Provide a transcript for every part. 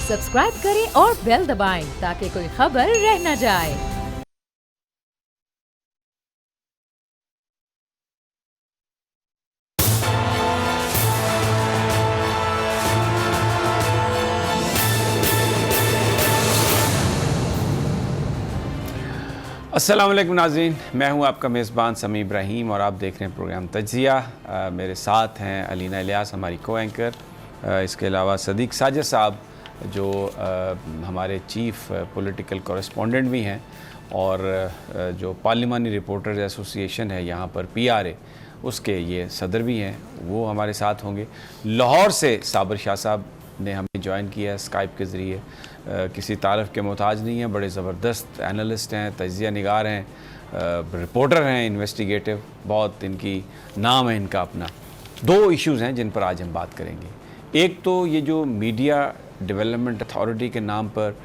Subscribe करें और bell दबाएं ताकि कोई खबर रह न जाए। अस्सलाम वालेकुम नाज़रीन, मैं हूं आपका मेज़बान समी इब्राहिम और आप देख रहे हैं प्रोग्राम तज्ज़िया। मेरे साथ हैं अलीना इलियास हमारी को एंकर, इसके अलावा सदीक साजिद साहब जो हमारे चीफ़ पॉलिटिकल कॉरेस्पॉन्डेंट भी हैं और जो पार्लिमानी रिपोर्टर्स एसोसिएशन है यहाँ पर PRA उसके ये सदर भी हैं, वो हमारे साथ होंगे। लाहौर से साबिर शाह साहब ने हमें ज्वाइन किया है स्काइप के ज़रिए। किसी तारीफ़ के मोहताज नहीं है, बड़े ज़बरदस्त एनालिस्ट हैं, तज्ज़िया निगार हैं, रिपोर्टर हैं, इन्वेस्टिगेटिव, बहुत इनकी नाम है इनका अपना। दो इश्यूज़ हैं जिन पर आज हम बात करेंगे। एक तो ये जो मीडिया डेवलपमेंट अथॉरिटी के नाम पर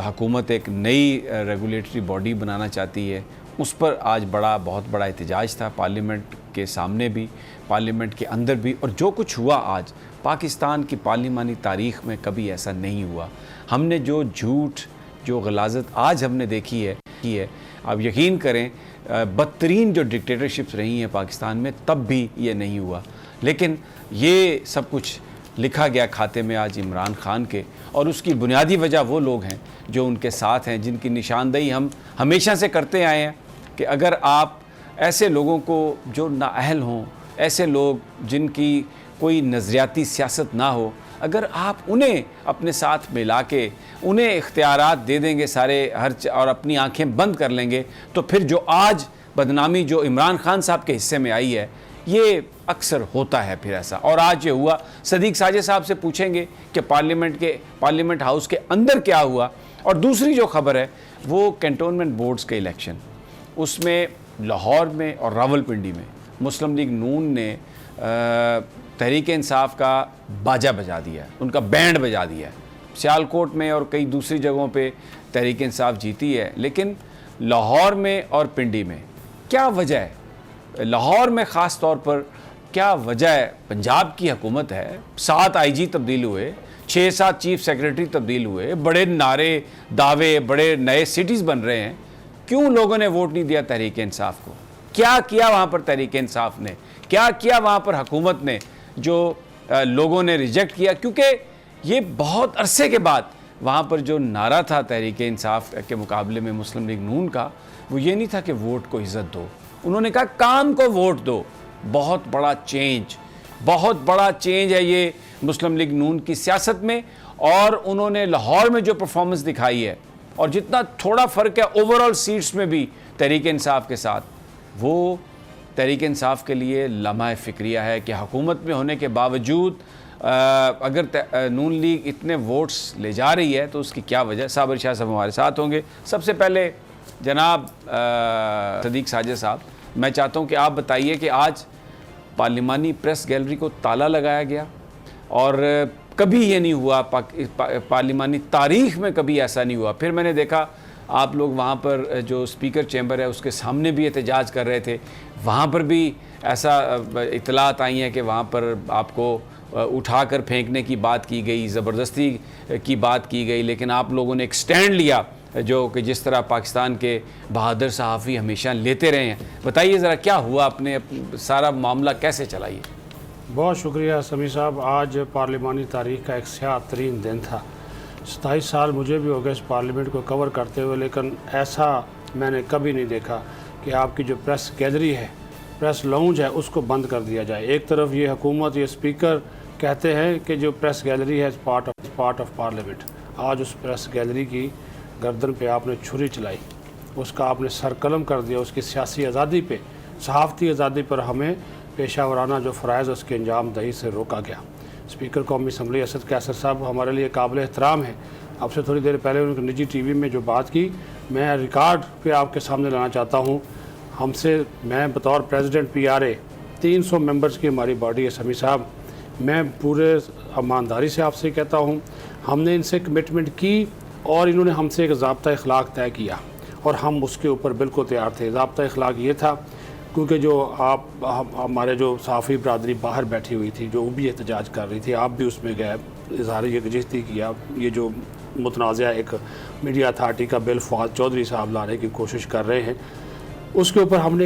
हुकूमत एक नई रेगुलेटरी बॉडी बनाना चाहती है, उस पर आज बहुत बड़ा एहतजाज था पार्लियामेंट के सामने भी, पार्लियामेंट के अंदर भी। और जो कुछ हुआ आज पाकिस्तान की पार्लिमानी तारीख़ में कभी ऐसा नहीं हुआ। हमने जो झूठ, जो गलाजत आज हमने देखी है, आप यकीन करें बदतरीन जो डिक्टेटरशिप्स रही हैं पाकिस्तान में तब भी ये नहीं हुआ। लेकिन ये सब कुछ लिखा गया खाते में आज इमरान खान के, और उसकी बुनियादी वजह वो लोग हैं जो उनके साथ हैं, जिनकी निशानदेही हम हमेशा से करते आए हैं कि अगर आप ऐसे लोगों को जो नाअहल हों, ऐसे लोग जिनकी कोई नज़रियाती सियासत ना हो, अगर आप उन्हें अपने साथ मिला के उन्हें इख्तियारात दे देंगे सारे और अपनी आंखें बंद कर लेंगे, तो फिर जो आज बदनामी जो इमरान खान साहब के हिस्से में आई है, ये अक्सर होता है फिर ऐसा। और आज ये हुआ। सदीक साजिद साहब से पूछेंगे कि पार्लियामेंट हाउस के अंदर क्या हुआ। और दूसरी जो खबर है वो कैंटोनमेंट बोर्ड्स के इलेक्शन, उसमें लाहौर में और रावलपिंडी में मुस्लिम लीग नून ने तहरीक इंसाफ का बाजा बजा दिया, उनका बैंड बजा दिया है। सियालकोट में और कई दूसरी जगहों पे तहरीक इंसाफ जीती है, लेकिन लाहौर में और पिंडी में क्या वजह है? लाहौर में ख़ास तौर पर क्या वजह है? पंजाब की हुकूमत है, 7 IG तब्दील हुए, 6-7 चीफ सेक्रेटरी तब्दील हुए, बड़े नारे दावे, बड़े नए सिटीज़ बन रहे हैं, क्यों लोगों ने वोट नहीं दिया तहरीक इंसाफ को? क्या किया वहाँ पर तहरीक इंसाफ ने? क्या किया वहाँ पर हुकूमत ने जो लोगों ने रिजेक्ट किया? क्योंकि ये बहुत अरसे के बाद वहाँ पर जो नारा था तहरीक इंसाफ के मुकाबले में मुस्लिम लीग नून का, वो ये नहीं था कि वोट को इज़्ज़त दो, उन्होंने कहा काम को वोट दो। बहुत बड़ा चेंज है ये मुस्लिम लीग नून की सियासत में। और उन्होंने लाहौर में जो परफॉर्मेंस दिखाई है और जितना थोड़ा फ़र्क है ओवरऑल सीट्स में भी तहरीक इंसाफ के साथ, वो तहरीक इंसाफ के लिए लम्हा फ़िक्रिया है कि हुकूमत में होने के बावजूद अगर नून लीग इतने वोट्स ले जा रही है तो उसकी क्या वजह। साबिर शाह साहब हमारे साथ होंगे। सबसे पहले जनाब सदीक साजिद साहब, मैं चाहता हूं कि आप बताइए कि आज पार्लिमानी प्रेस गैलरी को ताला लगाया गया और कभी ये नहीं हुआ, पार्लिमानी तारीख़ में कभी ऐसा नहीं हुआ। फिर मैंने देखा आप लोग वहाँ पर जो स्पीकर चैम्बर है उसके सामने भी एहतजाज कर रहे थे, वहाँ पर भी ऐसा इतलात आई हैं कि वहाँ पर आपको उठाकर फेंकने की बात की गई, ज़बरदस्ती की बात की गई, लेकिन आप लोगों ने एक स्टैंड लिया जो कि जिस तरह पाकिस्तान के बहादुर सहाफ़ी हमेशा लेते रहे हैं। बताइए ज़रा क्या हुआ, अपने सारा मामला कैसे चलाइए। बहुत शुक्रिया समी साहब। आज पार्लिमानी तारीख़ का एक स्याह तरीन दिन था। 27 साल मुझे भी हो गए इस पार्लियामेंट को कवर करते हुए, लेकिन ऐसा मैंने कभी नहीं देखा कि आपकी जो प्रेस गैलरी है, प्रेस लाउंज है, उसको बंद कर दिया जाए। एक तरफ ये हुकूमत, ये स्पीकर कहते हैं कि जो प्रेस गैलरी है पार्ट ऑफ पार्लियामेंट। आज उस प्रेस गैलरी की गर्दन पे आपने छुरी चलाई, उसका आपने सर कलम कर दिया। उसकी सियासी आज़ादी पे, सहाफ़ती आज़ादी पर हमें पेशा वराना जो फ़राइज़ उसके अंजाम दही से रोका गया। स्पीकर कौमी असम्बली असद कैसर साहब हमारे लिए काबिल एहतराम है। आपसे थोड़ी देर पहले उन्होंने निजी TV में जो बात की, मैं रिकॉर्ड पे आपके सामने लाना चाहता हूँ। मैं बतौर प्रेसिडेंट PRA 300 मेंबर्स की हमारी बॉडी है समी साहब, मैं पूरे ईमानदारी से आपसे कहता हूँ, हमने इनसे कमिटमेंट की और इन्होंने हमसे एक ज़ाब्ता अखलाक तय किया और हम उसके ऊपर बिल्कुल तैयार थे। ज़ाब्ता अखलाक ये था क्योंकि जो हमारे जो सहाफ़ी बरदरी बाहर बैठी हुई थी, जो भी एहतजाज कर रही थी, आप भी उसमें गए, इजहार यकजहती किया। ये जो मुतनाज़ा एक मीडिया अथॉरिटी का बिल फवाद चौधरी साहब लाने की कोशिश कर रहे हैं, उसके ऊपर हमने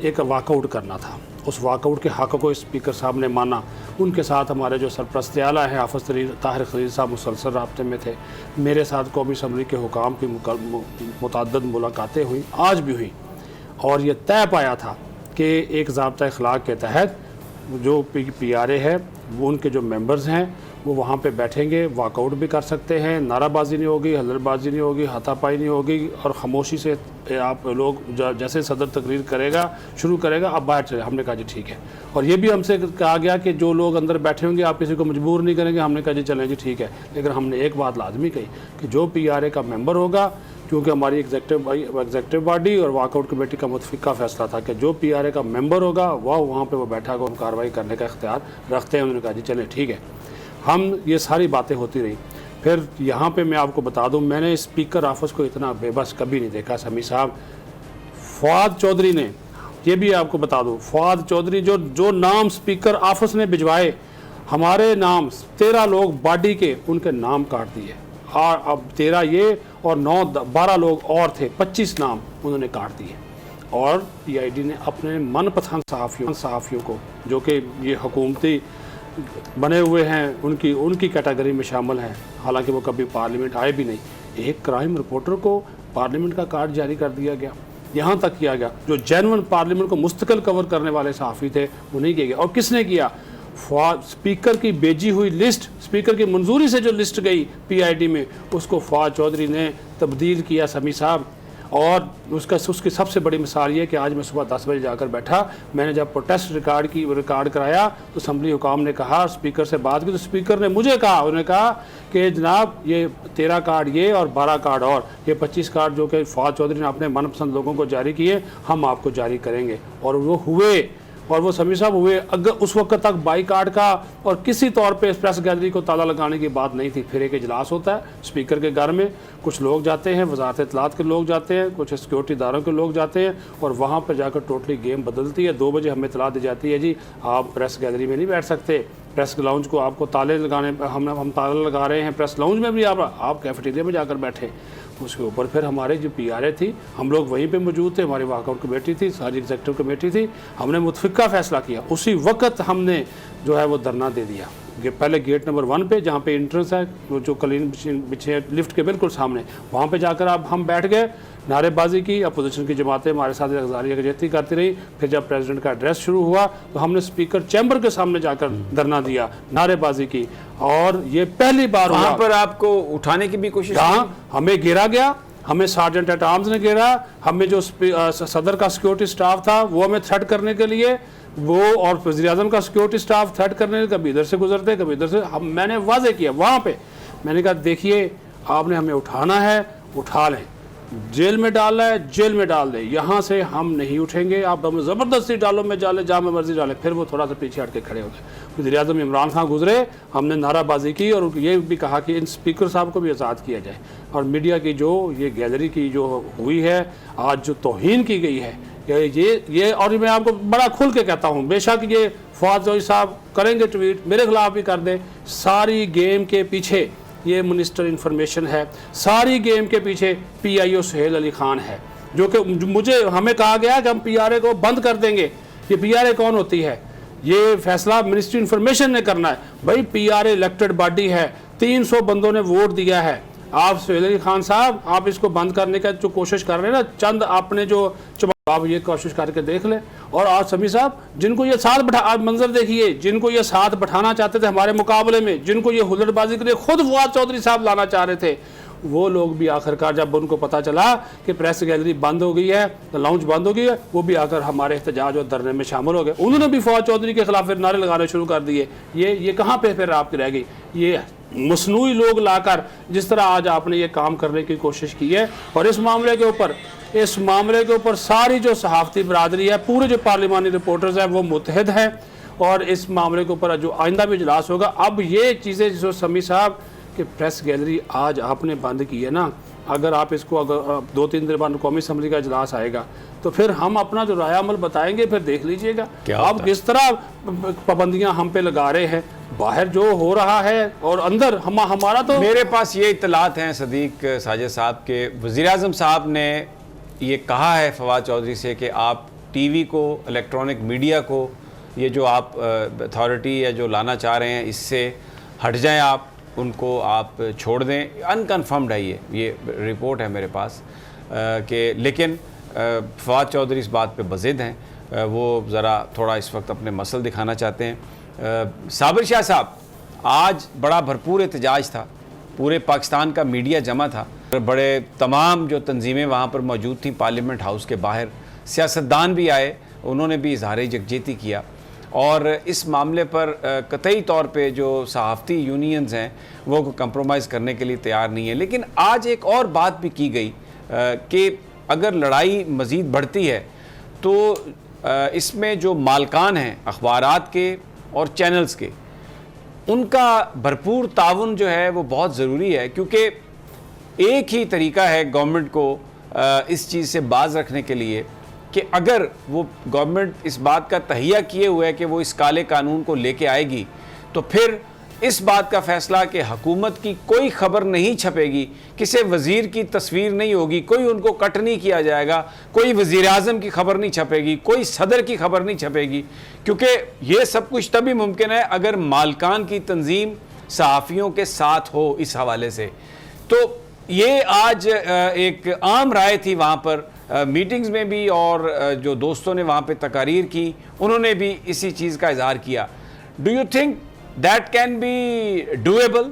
एक वाकआउट करना था। उस वाकआउट के हक़ को स्पीकर साहब ने माना। उनके साथ हमारे जो सरपरस्त आला हैं हाफ़िज़ ताहिर खलील साहब मुसलसल राब्ते में थे। मेरे साथ कौमी असम्बली के हुकाम की मुतअद्दिद मुलाकातें हुई, आज भी हुई, और ये तय पाया था कि एक ज़ाब्ता अखलाक के तहत जो PRA है वो उनके जो मेंबर्स हैं वो वहाँ पे बैठेंगे, वाकआउट भी कर सकते हैं, नाराबाजी नहीं होगी, हल्लड़बाजी नहीं होगी, हाथापाई नहीं होगी, और खामोशी से आप लोग जैसे सदर तकरीर करेगा शुरू करेगा आप बाहर चले। हमने कहा जी ठीक है। और ये भी हमसे कहा गया कि जो लोग अंदर बैठे होंगे आप किसी को मजबूर नहीं करेंगे। हमने कहा जी चलें जी ठीक है। लेकिन हमने एक बात लाजमी कही कि जो PRA का मेंबर होगा, क्योंकि हमारी एग्जेक्टिव बॉडी और वाकआउट कमेटी का मुतफ़िका फ़ैसला था कि जो PRA का मेंबर होगा वह वहाँ पर वो बैठा को हम कार्रवाई करने का इख्तियार रखते हैं। उन्होंने कहा जी चलें ठीक है। हम ये सारी बातें होती रही। फिर यहाँ पे मैं आपको बता दूँ, मैंने स्पीकर ऑफिस को इतना बेबस कभी नहीं देखा समी साहब। फवाद चौधरी ने, ये भी आपको बता दूँ, फवाद चौधरी जो नाम स्पीकर ऑफिस ने भिजवाए, हमारे नाम 13 लोग बॉडी के उनके नाम काट दिए। और अब 13 ये और 12 लोग और थे, 25 नाम उन्होंने काट दिए। और PID ने अपने मनपसंद सहाफ़ियों को, जो कि ये हुकूमती बने हुए हैं, उनकी कैटेगरी में शामिल हैं, हालांकि वो कभी पार्लियामेंट आए भी नहीं, एक क्राइम रिपोर्टर को पार्लियामेंट का कार्ड जारी कर दिया गया। यहाँ तक किया गया जो जेन्युइन पार्लियामेंट को मुस्तकिल कवर करने वाले सहाफ़ी थे वो नहीं किया गया। और किसने किया? स्पीकर की भेजी हुई लिस्ट, स्पीकर की मंजूरी से जो लिस्ट गई PID में, उसको फवाद चौधरी ने तब्दील किया समी साहब। और उसकी सबसे बड़ी मिसाल ये कि आज मैं सुबह 10 बजे जाकर बैठा, मैंने जब प्रोटेस्ट रिकॉर्ड कराया तो असम्बली हुकाम ने कहा, स्पीकर से बात की तो स्पीकर ने मुझे कहा, उन्होंने कहा कि जनाब ये 13 कार्ड ये और 12 कार्ड और ये 25 कार्ड जो कि फवाद चौधरी ने अपने मनपसंद लोगों को जारी किए, हम आपको जारी करेंगे। और वो हुए, और वो समी साहब हुए। अगर उस वक्त तक बाईकाट का और किसी तौर पे प्रेस गैलरी को ताला लगाने की बात नहीं थी। फिर एक इजलास होता है स्पीकर के घर में, कुछ लोग जाते हैं, वजारत इत्तलात के लोग जाते हैं, कुछ सिक्योरिटी इदारों के लोग जाते हैं, और वहाँ पर जाकर टोटली गेम बदलती है। 2 बजे हमें इत्तला दी जाती है जी आप प्रेस गैलरी में नहीं बैठ सकते, प्रेस लाउंज को आपको ताले लगाने, हम ताले लगा रहे हैं, प्रेस लाउंज में भी आप कैफेटेरिया में जाकर बैठे। उसके ऊपर फिर हमारे जो PRA थी, हम लोग वहीं पे मौजूद थे, हमारी वाकआउट कमेटी थी, सारी एग्जेक्टिव कमेटी थी, हमने मुतफ़िका फ़ैसला किया। उसी वक्त हमने जो है वो धरना दे दिया कि पहले गेट नंबर 1 पे, जहाँ पे एंट्रेंस है, जो कलीन बिछे लिफ्ट के बिल्कुल सामने, वहाँ पे जाकर अब हम बैठ गए, नारेबाजी की। अपोजिशन की जमातें हमारे साथ यकजहती करती रही। फिर जब प्रेसिडेंट का एड्रेस शुरू हुआ तो हमने स्पीकर चैम्बर के सामने जाकर धरना दिया, नारेबाजी की। और ये पहली बार वहाँ पर आपको उठाने की भी कोशिश, हमें घेरा गया, हमें सार्जेंट एट आर्म्स ने घेरा, हमें जो सदर का सिक्योरिटी स्टाफ था वो हमें थ्रेट करने के लिए, वो और वज़ीर-ए-आज़म का सिक्योरिटी स्टाफ थ्रेट करने, कभी इधर से गुजरते कभी इधर से। मैंने वाजे किया वहाँ पे, मैंने कहा देखिए आपने हमें उठाना है उठा लें, जेल में डालना है जेल में डाल दें, यहाँ से हम नहीं उठेंगे, आप हमें ज़बरदस्ती डालो में डाले, जहाँ में मर्जी डालें। फिर वो थोड़ा सा पीछे हट के खड़े हो गए। वज़ीर-ए-आज़म इमरान खान गुजरे, हमने नाराबाजी की और ये भी कहा कि इन स्पीकर साहब को भी आज़ाद किया जाए। और मीडिया की जो ये गैलरी की जो हुई है आज, जो तौहीन की गई है, ये और मैं आपको बड़ा खुल के कहता हूँ, बेशक ये फवाद चौधरी साहब करेंगे ट्वीट, मेरे खिलाफ भी कर दें, सारी गेम के पीछे ये मिनिस्टर इंफॉर्मेशन है, सारी गेम के पीछे PIO सुहेल अली खान है, जो कि हमें कहा गया कि हम PRA को बंद कर देंगे। ये PRA कौन होती है? ये फैसला मिनिस्ट्री इंफॉर्मेशन ने करना है। भाई PRA इलेक्टेड बॉडी है, 300 बंदों ने वोट दिया है। आप सुहेल अली खान साहब आप इसको बंद करने का जो कोशिश कर रहे हैं ना, चंद आपने जो आप ये कोशिश करके देख लें। और आज समी साहब जिनको ये साथ बैठा, आप मंजर देखिए, जिनको ये साथ बैठाना चाहते थे हमारे मुकाबले में, जिनको ये हुल्लड़बाजी के लिए खुद फवाद चौधरी साहब लाना चाह रहे थे, वो लोग भी आखिरकार जब उनको पता चला कि प्रेस गैलरी बंद हो गई है, लाउंज बंद हो गई है, वो भी आकर हमारे एहतजाज और धरने में शामिल हो गए। उन्होंने भी फवाद चौधरी के खिलाफ फिर नारे लगाने शुरू कर दिए। ये कहाँ पे फिर आपकी रह गई? ये मसनूई लोग लाकर जिस तरह आज आपने ये काम करने की कोशिश की है। और इस मामले के ऊपर सारी जो सहाफ़ती बरादरी है, पूरे जो पार्लिमानी रिपोर्टर्स हैं वो मुत्तहिद हैं। और इस मामले के ऊपर जो आइंदा भी इजलास होगा, अब ये चीज़ें जो समी साहब कि प्रेस गैलरी आज आपने बंद की है ना, अगर आप इसको अगर 2-3 दिन बाद कौमी असम्बली का इजलास आएगा तो फिर हम अपना जो राय अमल बताएंगे, फिर देख लीजिएगा अब किस तरह पाबंदियां हम पे लगा रहे हैं, बाहर जो हो रहा है और अंदर हमारा तो। मेरे पास ये इत्तलात हैं सदीक साजिद साहब के वज़ीर-ए-आज़म साहब ने ये कहा है फवाद चौधरी से कि आप टीवी को, इलेक्ट्रॉनिक मीडिया को, ये जो आप अथॉरिटी या जो लाना चाह रहे हैं इससे हट जाएं, आप उनको आप छोड़ दें। अनकन्फर्म्ड है ये रिपोर्ट है मेरे पास कि लेकिन फवाद चौधरी इस बात पे बज़िद हैं, वो ज़रा थोड़ा इस वक्त अपने मसल दिखाना चाहते हैं। साबिर शाह साहब, आज बड़ा भरपूर एहतजाज था, पूरे पाकिस्तान का मीडिया जमा था, बड़े तमाम जो तंजीमें वहाँ पर मौजूद थी पार्लियामेंट हाउस के बाहर, सियासतदान भी आए, उन्होंने भी इजहार यकजहती किया और इस मामले पर कतई तौर पे जो सहाफ़ती यूनियंस हैं वो कंप्रोमाइज़ करने के लिए तैयार नहीं है। लेकिन आज एक और बात भी की गई कि अगर लड़ाई मज़ीद बढ़ती है तो इसमें जो मालकान हैं अखबारात के और चैनल्स के, उनका भरपूर ताउन जो है वो बहुत ज़रूरी है, क्योंकि एक ही तरीका है गवर्नमेंट को इस चीज़ से बाज रखने के लिए कि अगर वो गवर्नमेंट इस बात का तहिया किए हुए है कि वो इस काले कानून को लेके आएगी, तो फिर इस बात का फैसला कि हुकूमत की कोई खबर नहीं छपेगी, किसी वज़ीर की तस्वीर नहीं होगी, कोई उनको कट नहीं किया जाएगा, कोई वज़ीर-ए-आज़म की खबर नहीं छपेगी, कोई सदर की खबर नहीं छपेगी, क्योंकि ये सब कुछ तभी मुमकिन है अगर मालकान की तंजीम सहाफ़ियों के साथ हो। इस हवाले से तो ये आज एक आम राय थी वहाँ पर मीटिंग्स में भी, और जो दोस्तों ने वहाँ पे तकारीर की उन्होंने भी इसी चीज़ का इजहार किया। Do you think that can be doable?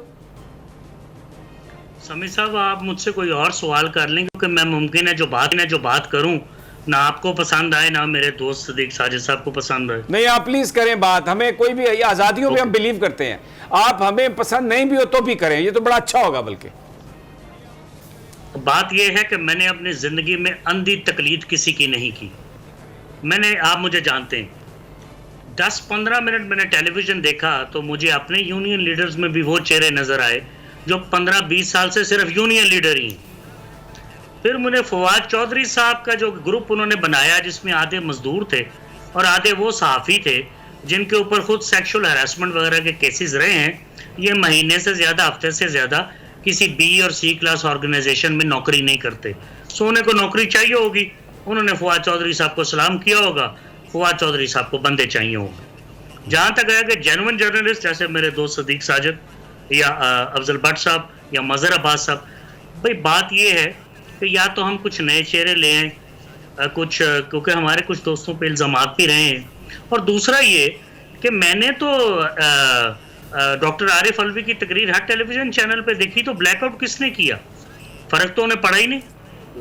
Sameer साहब, आप मुझसे कोई और सवाल कर लें, क्योंकि मैं मुमकिन है जो बात करूं ना आपको पसंद आए ना मेरे दोस्त सदीक साजिद साहब को पसंद आए। नहीं, आप प्लीज़ करें बात, हमें कोई भी आज़ादियों में हम बिलीव करते हैं, आप हमें पसंद नहीं भी हो तो भी करें, ये तो बड़ा अच्छा होगा। बल्कि बात यह है कि मैंने अपनी ज़िंदगी में अंधी तकलीद किसी की नहीं की। आप मुझे जानते हैं, 10-15 मिनट मैंने टेलीविज़न देखा तो मुझे अपने यूनियन लीडर्स में भी वो चेहरे नज़र आए जो 15-20 साल से सिर्फ यूनियन लीडर ही हैं। फिर मुझे फवाद चौधरी साहब का जो ग्रुप उन्होंने बनाया, जिसमें आधे मजदूर थे और आधे वो सहाफ़ी थे जिनके ऊपर खुद सेक्सुअल हैरेसमेंट वगैरह के केसेस रहे हैं, ये महीने से ज़्यादा, हफ्ते से ज़्यादा किसी बी और सी क्लास ऑर्गेनाइजेशन में नौकरी नहीं करते। सोने को नौकरी चाहिए होगी, उन्होंने फवाद चौधरी साहब को सलाम किया होगा, फवाद चौधरी साहब को बंदे चाहिए होंगे। जहाँ तक है कि जेन्युइन जर्नलिस्ट जैसे मेरे दोस्त सदीक साजिद या अफजल भट्ट साहब या मज़हर अब्बास साहब, भाई बात ये है कि या तो हम कुछ नए चेहरे ले आएँ, कुछ, क्योंकि हमारे कुछ दोस्तों पे इल्ज़ामात भी रहे हैं, और दूसरा ये कि मैंने तो डॉक्टर आरिफ अलवी की तकरीर हर टेलीविज़न चैनल पे देखी, तो ब्लैकआउट किसने किया? फ़र्क तो उन्हें पड़ा ही नहीं।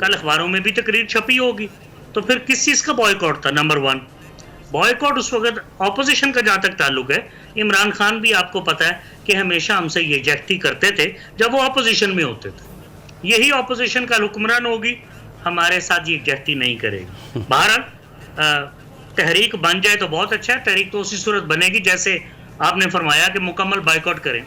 कल अखबारों में भी तकरीर छपी होगी, तो फिर किस चीज़ का बॉयकॉट था? नंबर 1 बॉयकॉट उस वक्त ऑपोजिशन का जहाँ तक ताल्लुक है, इमरान खान भी आपको पता है कि हमेशा हमसे ये यकजहती करते थे जब वो ऑपोजिशन में होते थे। यही ऑपोजिशन का हुक्मरान होगी, हमारे साथ ये यकजहती नहीं करेगी। बहरहाल तहरीक बन जाए तो बहुत अच्छा है। तहरीक तो उसी सूरत बनेगी जैसे आपने फरमाया कि मुकम्मल बाइकआउट करें,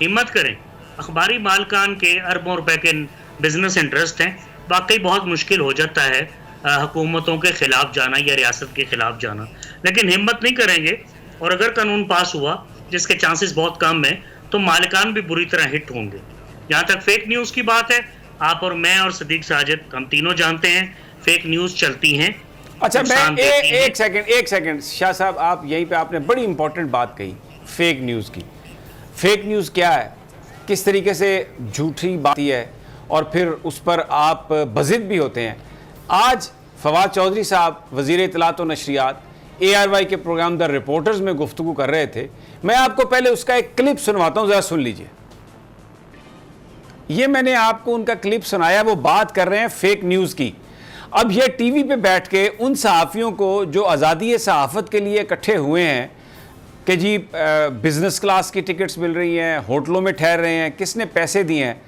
हिम्मत करें। अखबारी मालकान के अरबों रुपए के बिजनेस इंटरेस्ट हैं, वाकई बहुत मुश्किल हो जाता है हुकूमतों के ख़िलाफ़ जाना या रियासत के ख़िलाफ़ जाना, लेकिन हिम्मत नहीं करेंगे और अगर कानून पास हुआ, जिसके चांसेस बहुत कम है, तो मालिकान भी बुरी तरह हिट होंगे। जहाँ तक फेक न्यूज़ की बात है, आप और मैं और सदीक साजिद हम तीनों जानते हैं फेक न्यूज़ चलती हैं। अच्छा, मैं एक सेकंड शाह साहब, आप यहीं पे आपने बड़ी इंपॉर्टेंट बात कही, फेक न्यूज़ की। फेक न्यूज़ क्या है, किस तरीके से झूठी बात है और फिर उस पर आप बज़िद भी होते हैं। आज फवाद चौधरी साहब वज़ीर इत्तलात व नशरियात ARY के प्रोग्राम द रिपोर्टर्स में गुफ्तगू कर रहे थे। मैं आपको पहले उसका एक क्लिप सुनवाता हूँ, ज़रा सुन लीजिए। ये मैंने आपको उनका क्लिप सुनाया, वो बात कर रहे हैं फेक न्यूज़ की। अब ये टीवी पे बैठ के उन सहाफ़ियों को जो आज़ादी सहाफ़त के लिए इकट्ठे हुए हैं कि जी बिज़नेस क्लास की टिकट्स मिल रही हैं, होटलों में ठहर रहे हैं, किसने पैसे दिए हैं,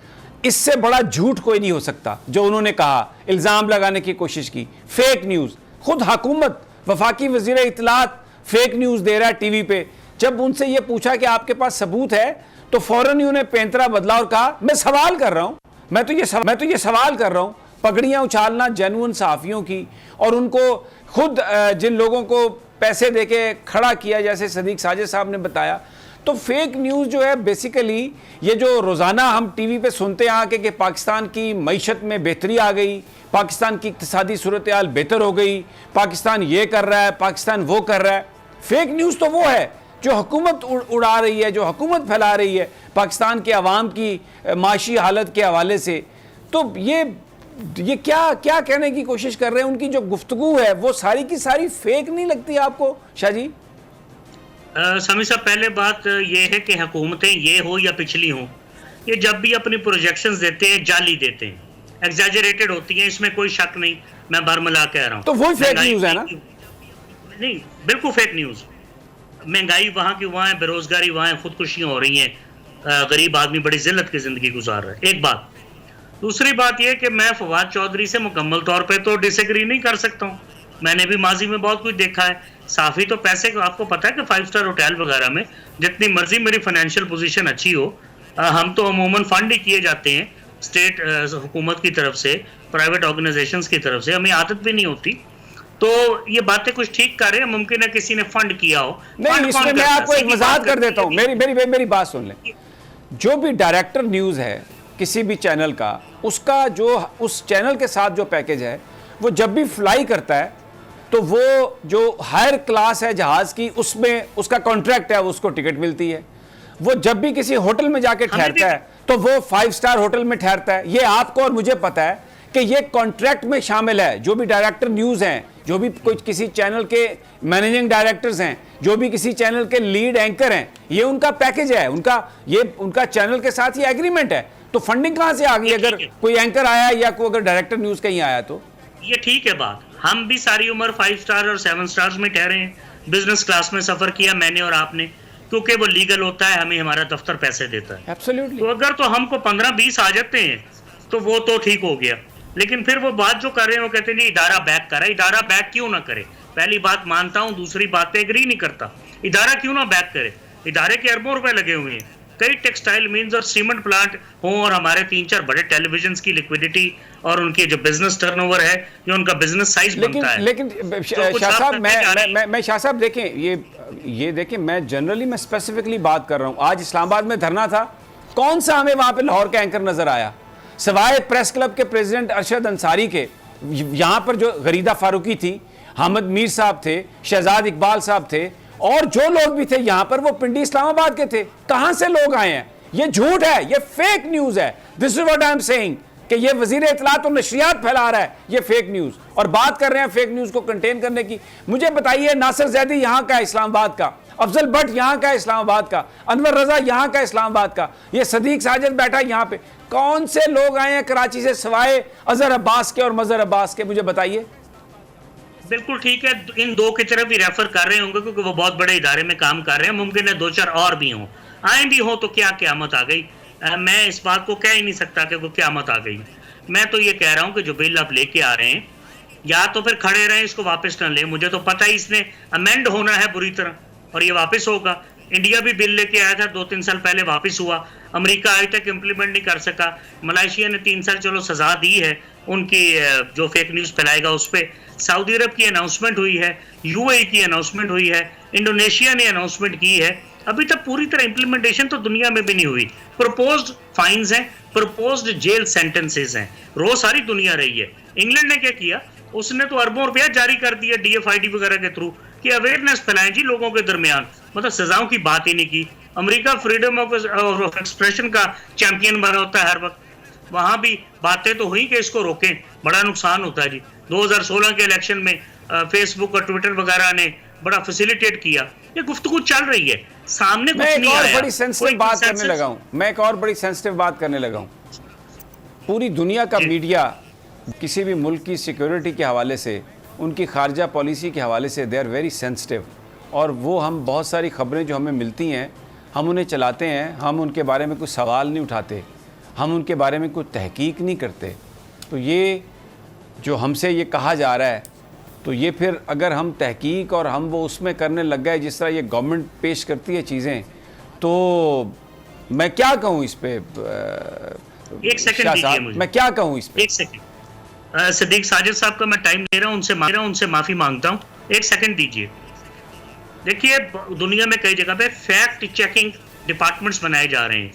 इससे बड़ा झूठ कोई नहीं हो सकता जो उन्होंने कहा, इल्ज़ाम लगाने की कोशिश की। फेक न्यूज़, खुद हुकूमत, वफाकी वज़ीर इत्तलात फेक न्यूज़ दे रहा है टीवी पे। जब उनसे ये पूछा कि आपके पास सबूत है, तो फ़ौरन ही उन्हें पैंतरा बदला और कहा मैं सवाल कर रहा हूँ, मैं तो ये सवाल कर रहा हूँ, पगड़ियाँ उछालना जेन्युइन सहाफ़ियों की, और उनको खुद जिन लोगों को पैसे देके खड़ा किया, जैसे सदीक साजिद साहब ने बताया, तो फेक न्यूज़ जो है बेसिकली ये जो रोज़ाना हम टीवी पे सुनते हैं आके कि पाकिस्तान की मईशत में बेहतरी आ गई, पाकिस्तान की इक़्तिसादी सूरत हाल बेहतर हो गई, पाकिस्तान ये कर रहा है, पाकिस्तान वो कर रहा है। फेक न्यूज़ तो वो है जो हुकूमत उड़ा रही है, जो हुकूमत फैला रही है पाकिस्तान के अवाम की माशी हालत के हवाले से। तो ये क्या कहने की कोशिश कर रहे हैं, उनकी जो गुफ्तगू है वो सारी की सारी फेक नहीं लगती आपको शाह जी? समी साहब, पहले बात ये है कि हुकूमतें ये हो या पिछली हो, ये जब भी अपनी प्रोजेक्शंस देते हैं जाली देते हैं, एग्जैजरेटेड होती हैं, इसमें कोई शक नहीं, मैं बरमला कह रहा हूँ। तो वो फेक न्यूज़ है ना? नहीं, बिल्कुल फेक न्यूज़। महंगाई वहाँ की वहाँ है, बेरोजगारी वहाँ है, खुदकुशियाँ हो रही हैं, गरीब आदमी बड़ी जिल्लत की ज़िंदगी गुजार रहा है, एक बात। दूसरी बात यह कि मैं फवाद चौधरी से मुकम्मल तौर पे तो डिसएग्री नहीं कर सकता हूँ, मैंने भी माजी में बहुत कुछ देखा है। साफ़ी तो पैसे को, आपको पता है कि 5 स्टार होटल वगैरह में जितनी मर्जी मेरी फाइनेंशियल पोजीशन अच्छी हो, हम तो अमूमन फंड ही किए जाते हैं स्टेट हुकूमत की तरफ से, प्राइवेट ऑर्गेनाइजेशंस की तरफ से, हमें आदत भी नहीं होती। तो ये बातें कुछ ठीक कर रहे हैं, मुमकिन है किसी ने फंड किया हो। नहीं, इसमें मैं आपको एक वजाहत कर देता हूँ, मेरी बात सुन लें। जो भी डायरेक्टर न्यूज़ है किसी भी चैनल का, उसका जो उस चैनल के साथ जो पैकेज है, वो जब भी फ्लाई करता है तो वो जो हायर क्लास है जहाज़ की, उसमें उसका कॉन्ट्रैक्ट है, उसको टिकट मिलती है। वो जब भी किसी होटल में जाके ठहरता है तो वो 5 स्टार होटल में ठहरता है। ये आपको और मुझे पता है कि ये कॉन्ट्रैक्ट में शामिल है। जो भी डायरेक्टर न्यूज़ हैं, जो भी कुछ किसी चैनल के मैनेजिंग डायरेक्टर्स हैं, जो भी किसी चैनल के लीड एंकर हैं, ये उनका पैकेज है, उनका चैनल के साथ ये एग्रीमेंट है। तो फंडिंग कहाँ से आ गई अगर कोई एंकर आया या कोई अगर डायरेक्टर न्यूज़ कहीं आया तो? ये ठीक है बात, हम भी सारी उम्र 5 स्टार और 7 स्टार्स में ठहरे हैं, बिजनेस क्लास में सफर किया मैंने और आपने, क्योंकि वो लीगल होता है, हमें हमारा दफ्तर पैसे देता है। एब्सोल्युटली। तो अगर तो हमको 15-20 आ जाते हैं तो वो तो ठीक हो गया, लेकिन फिर वो बात जो कर रहे हैं वो कहते हैं जी इदारा बैक कर रहा है। इदारा बैक क्यों ना करे? पहली बात मानता हूँ, दूसरी बात पे एग्री नहीं करता। इदारा क्यों ना बैक करे? इदारे के अरबों रुपए लगे हुए हैं, कई टेक्सटाइल मील्स और सीमेंट प्लांट हों, और हमारे 3-4 बड़े टेलीविजन की लिक्विडिटी और उनकी जो बिजनेस टर्नओवर है, जो उनका बिजनेस साइज बनता है। लेकिन शाह साहब, मैं शाह साहब देखें, ये देखें, मैं जनरली मैं स्पेसिफिकली बात कर रहा हूँ। आज इस्लामाबाद में धरना था, कौन सा हमें वहाँ पे लाहौर का एंकर नजर आया सिवाय प्रेस क्लब के प्रेसिडेंट अरशद अंसारी के? यहाँ पर जो गरीदा फारूकी थी, हामिद मीर साहब थे, शहजाद इकबाल साहब थे, और जो लोग भी थे यहाँ पर वो पिंडी इस्लामाबाद के थे। कहाँ से लोग आए हैं? ये झूठ है, ये फेक न्यूज़ है। This is what I am saying कि ये वजीर इत्तलात और नशरियात फैला रहा है ये फेक न्यूज़, और बात कर रहे हैं फेक न्यूज़ को कंटेन करने की। मुझे बताइए, नासिर जैदी यहाँ का है इस्लामाबाद का, अफजल भट्ट यहाँ का है इस्लामाबाद का, अनवर रजा यहाँ का इस्लामाबाद का, ये सदीक साजिद बैठा यहाँ पे। कौन से लोग आए हैं कराची से सिवाय अजहर अब्बास के और मजहर अब्बास के? मुझे बताइए। बिल्कुल ठीक है, इन दो की तरफ ही रेफर कर रहे होंगे क्योंकि वो बहुत बड़े इदारे में काम कर रहे हैं। मुमकिन है 2-4 और भी हों, आए भी हो तो क्या क़यामत आ गई। मैं इस बात को कह ही नहीं सकता कि वो क़यामत आ गई। मैं तो ये कह रहा हूँ कि जो बिल आप लेके आ रहे हैं, या तो फिर खड़े रहें, इसको वापस न लें। मुझे तो पता ही इसने अमेंड होना है बुरी तरह, और ये वापस होगा। इंडिया भी बिल लेके आया था 2-3 साल पहले, वापस हुआ। अमेरिका आज तक इम्प्लीमेंट नहीं कर सका। मलेशिया ने 3 साल चलो सजा दी है उनकी जो फेक न्यूज़ फैलाएगा उस पर। सऊदी अरब की अनाउंसमेंट हुई है, यूएई की अनाउंसमेंट हुई है, इंडोनेशिया ने अनाउंसमेंट की है। अभी तक पूरी तरह इंप्लीमेंटेशन तो दुनिया में भी नहीं हुई। प्रपोज्ड फाइन्स हैं, प्रपोज्ड जेल सेंटेंसेस हैं, रो सारी दुनिया रही है। इंग्लैंड ने क्या किया, उसने तो अरबों रुपया जारी कर दिया DFID वगैरह के थ्रू कि अवेयरनेस फैलाएं जी लोगों के दरमियान, मतलब सजाओं की बात ही नहीं की। अमेरिका फ्रीडम ऑफ एक्सप्रेशन का चैंपियन बना होता है हर वक्त, वहां भी बातें तो हुई कि इसको रोकें, बड़ा नुकसान होता है जी। 2016 के इलेक्शन में फेसबुक और ट्विटर वगैरह ने बड़ा फैसिलिटेट किया। ये गुफ्तगू चल रही है, सामने कुछ नहीं आया। मैं एक और बड़ी सेंसिटिव बात करने लगा हूं। पूरी दुनिया का मीडिया किसी भी मुल्क की सिक्योरिटी के हवाले से, उनकी खारजा पॉलिसी के हवाले से दे आर वेरी सेंसिटिव, और वो हम बहुत सारी खबरें जो हमें मिलती हैं हम उन्हें चलाते हैं, हम उनके बारे में कुछ सवाल नहीं उठाते, हम उनके बारे में कुछ तहकीक नहीं करते। तो ये जो हमसे ये कहा जा रहा है, तो ये फिर अगर हम तहकीक और हम वो उसमें करने लग गए जिस तरह ये गवर्नमेंट पेश करती है चीज़ें, तो मैं क्या कहूँ इस पर। एक सेकंड शाह दीजिए साहब, मुझे। मैं क्या कहूँ इस पे? एक सेकंड, सदीक साजिद साहब का मैं टाइम ले रहा हूँ, उनसे माफी मांगता हूँ। एक सेकंड दीजिए। देखिए, दुनिया में कई जगह पे फैक्ट चेकिंग डिपार्टमेंट्स बनाए जा रहे हैं।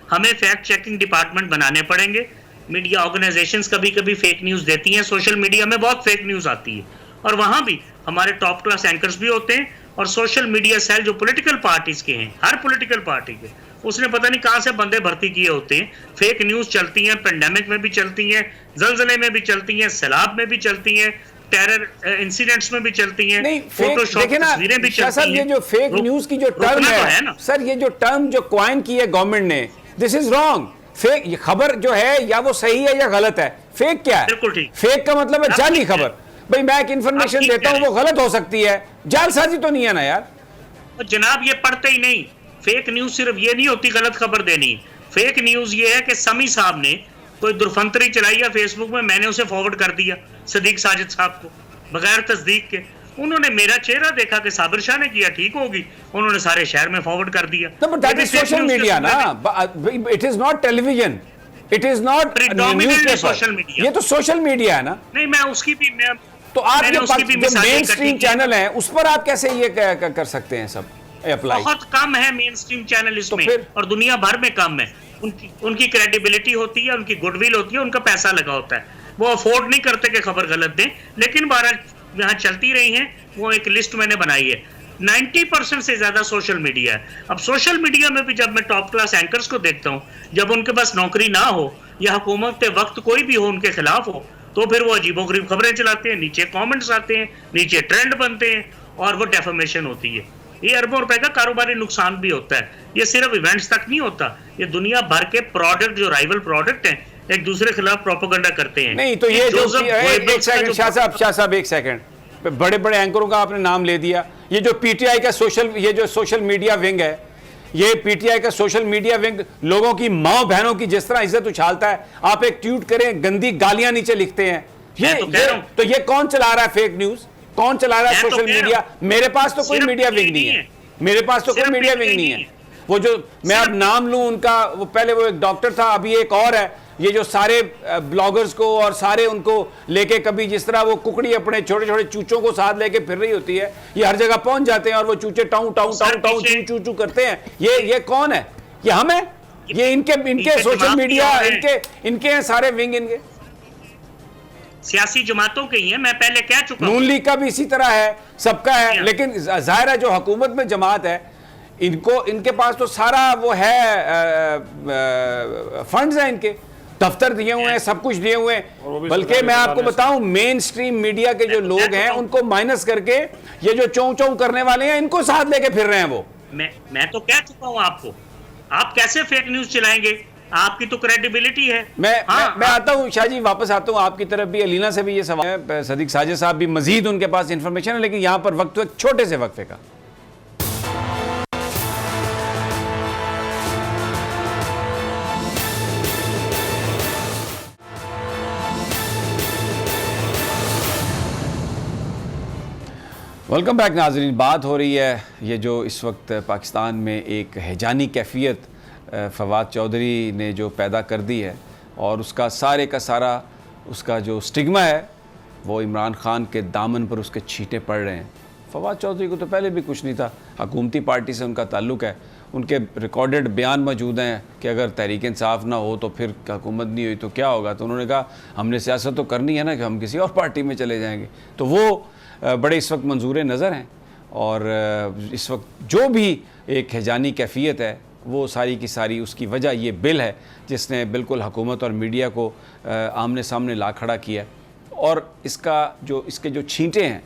हमें फैक्ट चेकिंग डिपार्टमेंट बनाने पड़ेंगे। मीडिया ऑर्गेनाइजेशंस कभी कभी फेक न्यूज देती हैं, सोशल मीडिया में बहुत फेक न्यूज आती है, और वहां भी हमारे टॉप क्लास एंकर्स भी होते हैं। और सोशल मीडिया सेल जो पॉलिटिकल पार्टीज के हैं, हर पॉलिटिकल पार्टी के, उसने पता नहीं कहां से बंदे भर्ती किए होते हैं। फेक न्यूज चलती हैं, पेंडेमिक में भी चलती हैं, जलजले में भी चलती हैं, सैलाब में भी चलती हैं, टेरर इंसिडेंट्स में भी चलती हैं, नहीं, फोटोशॉप देखिए ना तस्वीरें भी शाह चलती साहब, ये हैं। जो फेक न्यूज की जो टर्म रोकना तो है ना। सर, ये जो टर्म जो क्वाइन की है गवर्नमेंट ने, दिस इज रॉन्ग। फेक खबर जो है या वो सही है या गलत है। फेक क्या है? बिल्कुल ठीक। फेक का मतलब है आप जाली ठीक खबर। भाई मैं एक इंफॉर्मेशन ठीक देता हूं, कह वो गलत हो सकती है, जालसाजी तो नहीं है ना यार। और जनाब ये पढ़ते ही नहीं। फेक न्यूज सिर्फ ये नहीं होती गलत खबर देनी। फेक न्यूज ये है कि समी साहब ने कोई दुर्फंतरी चलाई है फेसबुक में, मैंने उसे फॉरवर्ड कर दिया सदीक साजिद साहब को बगैर तस्दीक के। उन्होंने मेरा चेहरा देखा कि साबिर शाह ने किया, ठीक होगी, उन्होंने सारे शहर में फॉरवर्ड कर दिया। दैट इज सोशल मीडिया ना, it is not television, it is not Predominantly social newspaper. media। ये तो सोशल मीडिया है ना। नहीं, मैं उसकी भी तो आप मैंने ये उसकी भी जो मिसालें मेन इकट्ठी स्ट्रीम की हैं। चैनल है उस पर आप कैसे ये कर सकते हैं सब अप्लाई? बहुत कम है मेन स्ट्रीम चैनल इसमें, फिर? और दुनिया भर में कम है। उनकी क्रेडिबिलिटी होती है, उनकी गुडविल होती है, उनका पैसा लगा होता है। वो अफोर्ड नहीं करते कि खबर गलत दें, लेकिन 12 यहाँ चलती रही हैं। वो एक लिस्ट मैंने बनाई है, 90% से ज्यादा सोशल मीडिया है। अब सोशल मीडिया में भी जब मैं टॉप क्लास एंकर्स को देखता हूँ, जब उनके पास नौकरी ना हो या हुकूमत के वक्त कोई भी हो उनके खिलाफ हो, तो फिर वो अजीबोगरीब खबरें चलाते हैं, नीचे कमेंट्स आते हैं, नीचे ट्रेंड बनते हैं, और वो डेफेमेशन होती है। ये अरबों रुपए का कारोबारी नुकसान भी होता है। ये सिर्फ इवेंट्स तक नहीं होता, ये दुनिया भर के प्रोडक्ट जो राइवल प्रोडक्ट हैं एक दूसरे के खिलाफ प्रोपेगेंडा करते हैं। नहीं तो ये जो एक सेकंड शाह साहब एक सेकंड, बड़े बड़े एंकरों का आपने नाम ले दिया। ये जो पीटीआई का सोशल मीडिया विंग है, ये पीटीआई का सोशल मीडिया विंग लोगों की माँ बहनों की जिस तरह इज्जत उछालता है। आप एक ट्वीट करें, गंदी गालियां नीचे लिखते हैं। तो ये कौन चला रहा है फेक न्यूज? कौन चला रहा है सोशल मीडिया? मेरे पास तो कोई मीडिया विंग नहीं है, मेरे पास तो कोई मीडिया विंग नहीं है। वो जो मैं अब नाम लूं उनका, वो पहले वो एक डॉक्टर था, अभी एक और है। ये जो सारे ब्लॉगर्स को और सारे उनको लेके, कभी जिस तरह वो कुकड़ी अपने छोटे छोटे चूचों को साथ लेके फिर रही होती है, ये हर जगह पहुंच जाते हैं और वो चूचे टाऊ टाऊ टाऊ टाऊ चू चू चू करते हैं। ये कौन है? ये हम है? ये इनके सोशल मीडिया इनके हैं सारे विंग, इनके सियासी जमातों के ही है। मैं पहले कह चुका हूं। नून लीग का भी इसी तरह है, सबका है। लेकिन जाहिर है जो हुकूमत में जमात है, इनके पास तो सारा वो है, फंड्स हैं, इनके दफ्तर दिए हुए हैं, सब कुछ दिए हुए हैं। बल्कि मैं आपको बताऊं, मेन स्ट्रीम मीडिया के जो लोग हैं उनको माइनस करके ये जो चौं चौं करने वाले हैं इनको साथ लेके फिर रहे हैं वो। मैं तो कह चुका हूं आपको, आप कैसे फेक न्यूज चलाएंगे? आपकी तो क्रेडिबिलिटी है। मैं आता हूं शाह जी, वापस आता हूं आपकी तरफ भी। अलीना से भी ये सवाल है, सदीक साजिद साहब भी मजीद उनके पास इंफॉर्मेशन है, लेकिन यहां पर वक्त एक छोटे से वक्फे का। वेलकम बैक नाजरीन। बात हो रही है ये जो इस वक्त पाकिस्तान में एक हैजानी कैफियत फवाद चौधरी ने जो पैदा कर दी है, और उसका सारे का सारा उसका जो स्टिग्मा है वो इमरान खान के दामन पर उसके छींटे पड़ रहे हैं। फवाद चौधरी को तो पहले भी कुछ नहीं था, हुकूमती पार्टी से उनका ताल्लुक़ है, उनके रिकॉर्डेड बयान मौजूद हैं कि अगर तहरीक इंसाफ ना हो तो फिर हुकूमत नहीं हुई तो क्या होगा। तो उन्होंने कहा हमने सियासत तो करनी है ना, कि हम किसी और पार्टी में चले जाएंगे। तो वो बड़े इस वक्त मंजूर नज़र हैं, और इस वक्त जो भी एक हैजानी कैफियत है वो सारी की सारी उसकी वजह ये बिल है जिसने बिल्कुल हुकूमत और मीडिया को आमने सामने ला खड़ा किया। और इसके जो छींटे हैं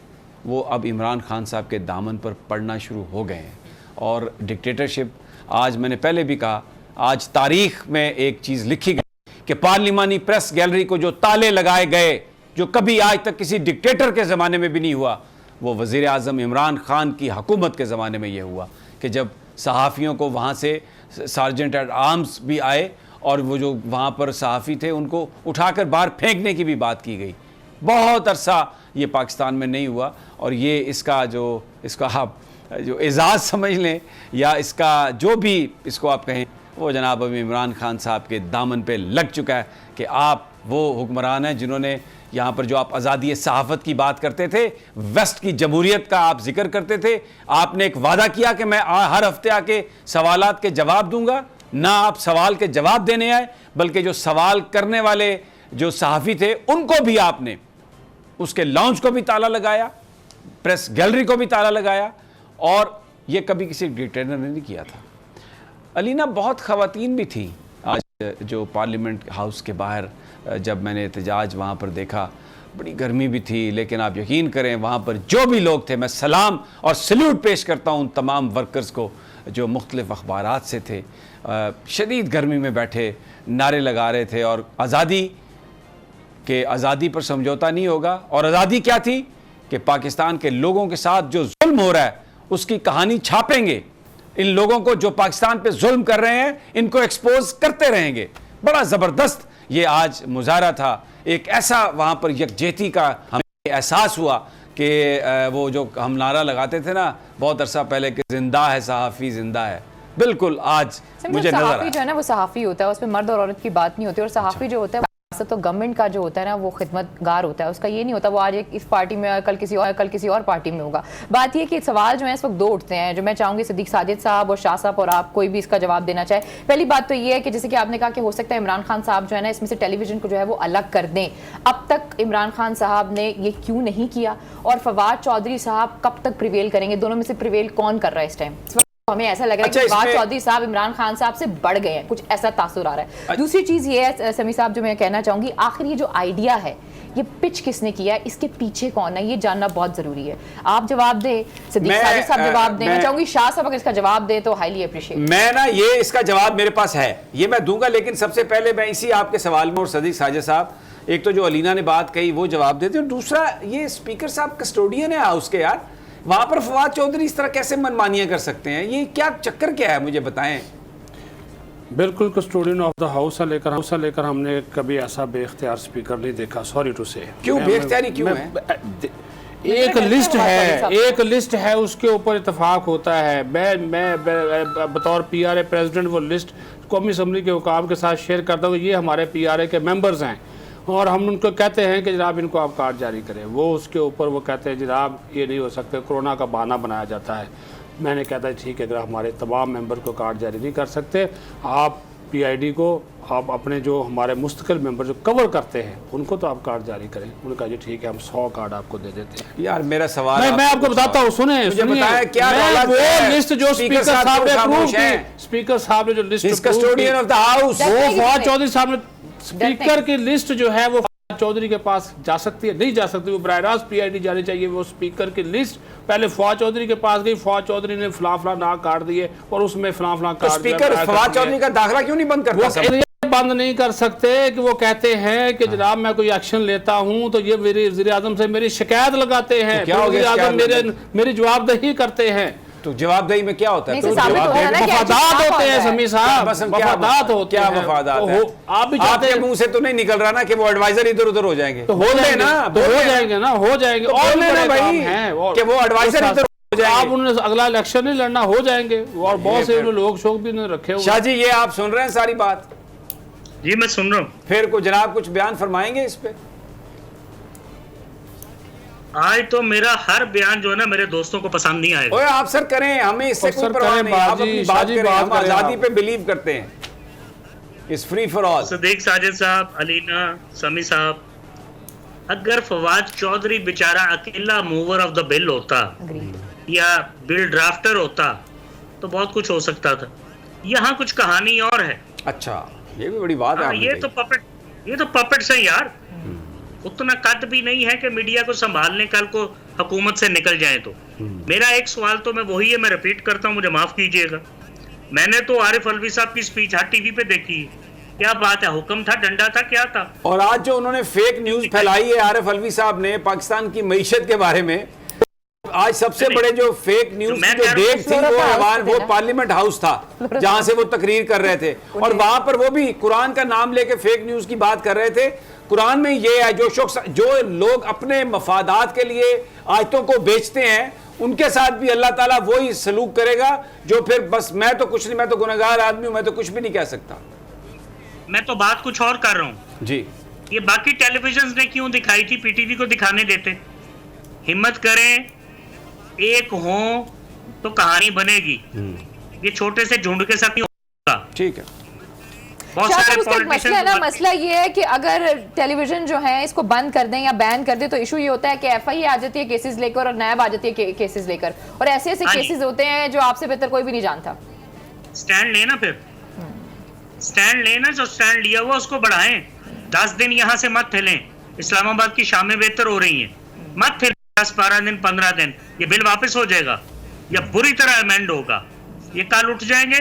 वो अब इमरान खान साहब के दामन पर पड़ना शुरू हो गए हैं। और डिक्टेटरशिप, आज मैंने पहले भी कहा, आज तारीख़ में एक चीज़ लिखी गई कि पार्लिमानी प्रेस गैलरी को जो ताले लगाए गए, जो कभी आज तक किसी डिक्टेटर के ज़माने में भी नहीं हुआ, वो वज़ीर आज़म इमरान खान की हुकूमत के ज़माने में ये हुआ कि जब सहाफ़ियों को वहाँ से सार्जेंट एट आर्म्स भी आए और वो जो वहाँ पर सहाफ़ी थे उनको उठाकर बाहर फेंकने की भी बात की गई। बहुत अरसा ये पाकिस्तान में नहीं हुआ, और ये इसका आप जो एजाज़ समझ लें या इसका जो भी इसको आप कहें, वो जनाब अभी इमरान खान साहब के दामन पे लग चुका है कि आप वो हुक्मरान हैं जिन्होंने यहाँ पर जो आप आज़ादी सहाफ़त की बात करते थे, वेस्ट की जमहूरियत का आप जिक्र करते थे, आपने एक वादा किया कि मैं हर हफ्ते आके सवालात के जवाब दूंगा। ना आप सवाल के जवाब देने आए, बल्कि जो सवाल करने वाले जो सहाफ़ी थे उनको भी आपने उसके लॉन्च को भी ताला लगाया, प्रेस गैलरी को भी ताला लगाया, और ये कभी किसी डिक्टेटर ने नहीं किया था। अलीना, बहुत ख़वातीन भी थी आज जो पार्लियामेंट हाउस के बाहर, जब मैंने एहतजाज वहाँ पर देखा, बड़ी गर्मी भी थी, लेकिन आप यकीन करें वहाँ पर जो भी लोग थे, मैं सलाम और सल्यूट पेश करता हूँ उन तमाम वर्कर्स को जो मुख्तलिफ़ अखबारात से थे, शदीद गर्मी में बैठे नारे लगा रहे थे, और आज़ादी पर समझौता नहीं होगा। और आज़ादी क्या थी कि पाकिस्तान के लोगों के साथ जो जुल्म हो रहा है उसकी कहानी छापेंगे, इन लोगों को जो पाकिस्तान पे जुल्म कर रहे हैं इनको एक्सपोज करते रहेंगे। बड़ा ज़बरदस्त ये आज मुजाहरा था, एक ऐसा वहाँ पर यकजहती का हमें एहसास हुआ कि वो जो हम नारा लगाते थे ना बहुत अरसा पहले कि जिंदा है सहाफ़ी, जिंदा है, बिल्कुल आज मुझे नजर सहाफ़ी जो है ना वो सहाफ़ी होता है, उसमें मर्द और औरत की बात नहीं होती। और सहाफ़ी जो होता है तो गवर्नमेंट का जो होता है ना वो खिदमतगार होता है, उसका ये नहीं होता वो आज एक इस पार्टी में कल किसी और पार्टी में होगा। बात ये कि सवाल जो है इस वक्त दो उठते हैं, जो मैं चाहूंगी सदीक साजिद साहब और शाह साहब और आप कोई भी इसका जवाब देना चाहे। पहली बात तो ये है कि जैसे कि आपने कहा कि हो सकता है इमरान खान साहब जो है ना इसमें से टेलीविजन को जो है वो अलग कर दें। अब तक इमरान खान साहब ने ये क्यों नहीं किया, और फवाद चौधरी साहब कब तक प्रिवेल करेंगे? दोनों में से प्रिवेल कौन कर रहा है इस टाइम? हमें ऐसा लग रहा है कि फवाद चौधरी साहब इमरान खान साहब से बढ़ गए हैं, कुछ ऐसा तासुर आ रहा है। दूसरी चीज ये है समी साहब जो मैं कहना चाहूंगी, आखिर ये जो आइडिया है ये पिच किसने किया है, इसके पीछे कौन है, ये जानना बहुत जरूरी है। आप जवाब दें, सदीक साजिद साहब जवाब दें, मैं चाहूंगी शाह साहब अगर इसका जवाब दें तो हाईली अप्रिशिएट। मैं ना ये इसका जवाब मेरे पास है, ये मैं दूंगा, लेकिन सबसे पहले मैं इसी आपके सवाल में, और सदीक साजिद साहब एक तो जो अलीना ने बात कही वो जवाब देते, और दूसरा ये स्पीकर साहब कस्टोडियन है हाउस के यार, वहां पर फवाद चौधरी इस तरह कैसे मनमानियां कर सकते हैं? ये क्या चक्कर क्या है, मुझे बताएं। बिल्कुल कस्टोडियन ऑफ द हाउस से लेकर हमने कभी ऐसा बेख्तियार स्पीकर नहीं देखा, सॉरी टू से। क्यों बेख्तियारी क्यों है? एक लिस्ट है उसके ऊपर इतफाक होता है। मैं बतौर PRA प्रेसिडेंट वो लिस्ट कौमी असम्बली के हुकाम के साथ शेयर करता हूँ, ये हमारे PRA के मेंबर्स हैं, और हम उनको कहते हैं कि जनाब इनको आप कार्ड जारी करें। वो उसके ऊपर वो कहते हैं जनाब ये नहीं हो सकते, कोरोना का बहाना बनाया जाता है। मैंने कहता है ठीक है, अगर हमारे तमाम मेंबर को कार्ड जारी नहीं कर सकते, आप PID को, आप अपने जो हमारे मुस्तकिल मेंबर जो कवर करते हैं उनको तो आप कार्ड जारी करें। उन्होंने कहा जी ठीक है, हम 100 कार्ड आपको दे देते हैं। यार मेरा सवाल मैं आपको बताता हूँ, सुने क्या वो लिस्ट जो स्पीकर साहब ने अप्रूव की, स्पीकर साहब ने जो list custodian of the house, वो फवाद चौधरी साहब ने, स्पीकर की लिस्ट जो है वो चौधरी के पास जा सकती है, नहीं जा सकती, वो बराह रास्त PID जानी चाहिए। वो स्पीकर की लिस्ट पहले फवाद चौधरी के पास गई, फवाद चौधरी ने फला ना काट दिए, और उसमें फला कार्ड। स्पीकर फवाद चौधरी का दाखिला क्यों नहीं बंद करता? बंद नहीं कर सकते कि वो कहते हैं कि जनाब मैं कोई एक्शन लेता हूं तो ये मेरे वज़ीर आज़म से मेरी शिकायत लगाते हैं, क्या वज़ीर आज़म मेरी जवाबदही करते हैं। तो जवाबदेही में क्या होता है? तो वफादात होते हैं समी साहब, वफादात होते हैं। क्या वफादात है? आप भी आपके मुंह से तो नहीं निकल रहा ना कि वो एडवाइजर इधर उधर हो जाएंगे? तो हो जाएंगे ना, हो जाएंगे और भाई कि वो एडवाइजर इधर हो जाएंगे। आप उन्होंने अगला इलेक्शन नहीं लड़ना, हो जाएंगे, और बहुत से लोग शौक भी रखे हुए। शाह जी ये आप सुन रहे हैं सारी बात? जी मैं सुन रहा हूँ। फिर को जनाब कुछ बयान फरमाएंगे इस पे? आज तो मेरा हर बयान जो है ना मेरे दोस्तों को पसंद नहीं आएगा। ओए आप सर करें, हमें इससे कोई परवाह नहीं, आप अपनी बात करें, हम आजादी पे बिलीव करते हैं, इस free for all. Sadiq Sajid साहब, अलीना, समी साहब, अगर फवाद चौधरी बेचारा अकेला मूवर ऑफ द बिल होता या बिल ड्राफ्टर होता तो बहुत कुछ हो सकता था। यहाँ कुछ कहानी और है। अच्छा, ये भी बड़ी बात है। ये तो पपेट्स है यार, उतना कद भी नहीं है कि मीडिया को संभालने कल को हुकूमत से निकल जाए। तो मेरा एक सवाल तो मैं वही है, मैं रिपीट करता हूँ, मुझे माफ कीजिएगा। मैंने तो आरिफ अलवी साहब की स्पीच हर टीवी पे देखी है, क्या बात है, हुक्म था, डंडा था, क्या था? और आज जो उन्होंने फेक न्यूज फैलाई है आरिफ अलवी साहब ने पाकिस्तान की मईशत के बारे में, आज सबसे बड़े जो फेक न्यूज की जो डेट थी वो ऐवान, वो पार्लियामेंट हाउस था जहां से वो तकरीर कर रहे थे, और वहां पर वो भी कुरान का नाम लेके फेक न्यूज की बात कर रहे थे। कुरान में ये है, जो लोग अपने मफादात के लिए आयतों को बेचते हैं, उनके साथ भी अल्लाह ताला वही सलूक करेगा, जो फिर बस मैं तो कुछ नहीं, मैं तो गुनहगार आदमी हूं, मैं तो कुछ भी नहीं कह सकता। मैं तो बात कुछ और कर रहा हूं जी। ये बाकी टेलीविजन ने क्यों दिखाई थी, पीटीवी को दिखाने देते। हिम्मत करें, एक हो तो कहानी बनेगी। ये छोटे से झुंड के साथ नहीं होगा। ठीक है। बहुत शाह सारे साहब, उसका एक मसला है ना, पॉलिटिशियन मसला ये है कि अगर टेलीविजन जो है इसको बंद कर दें या बैन कर दें तो इशू ये होता है कि एफआई आ जाती है केसेस लेकर और नैब आ जाती है केसेस लेकर, और ऐसे ऐसे हाँ जी। केसेस होते हैं जो आपसे बेहतर कोई भी नहीं जानता। स्टैंड लेना, फिर स्टैंड लेना, जो स्टैंड लिया हुआ उसको बढ़ाएं। 10 दिन यहाँ से मत ठेलें। इस्लामाबाद की शामें बेहतर हो रही हैं, मत ठेलें 10, 12 दिन, 15 दिन। ये बिल वापस हो जाएगा या बुरी तरह अमेंड होगा। ये कल उठ जाएंगे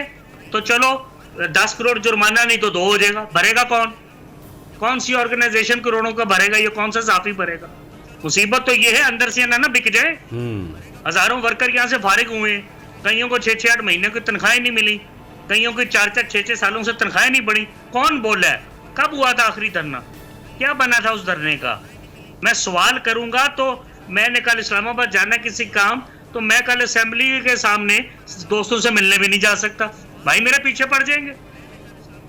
तो चलो 10 करोड़ जुर्माना, नहीं तो 2 हो जाएगा। भरेगा कौन? कौन सी ऑर्गेनाइजेशन करोड़ों का भरेगा? ये कौन सा साफी भरेगा? मुसीबत तो ये है अंदर से ना बिक जाए। हजारों वर्कर यहाँ से फारिग हुए हैं, कईयों को 6-6-8 महीने की तनख्वाहें नहीं मिली, कईयों की 4-4, 6-6 सालों से तनख्वाहें नहीं बढ़ी। कौन बोला है? कब हुआ था आखिरी धरना? क्या बना था उस धरने का? मैं सवाल करूंगा तो मैंने कल इस्लामाबाद जाना किसी काम, तो मैं कल असेंबली के सामने दोस्तों से मिलने भी नहीं जा सकता, भाई मेरे पीछे पड़ जाएंगे।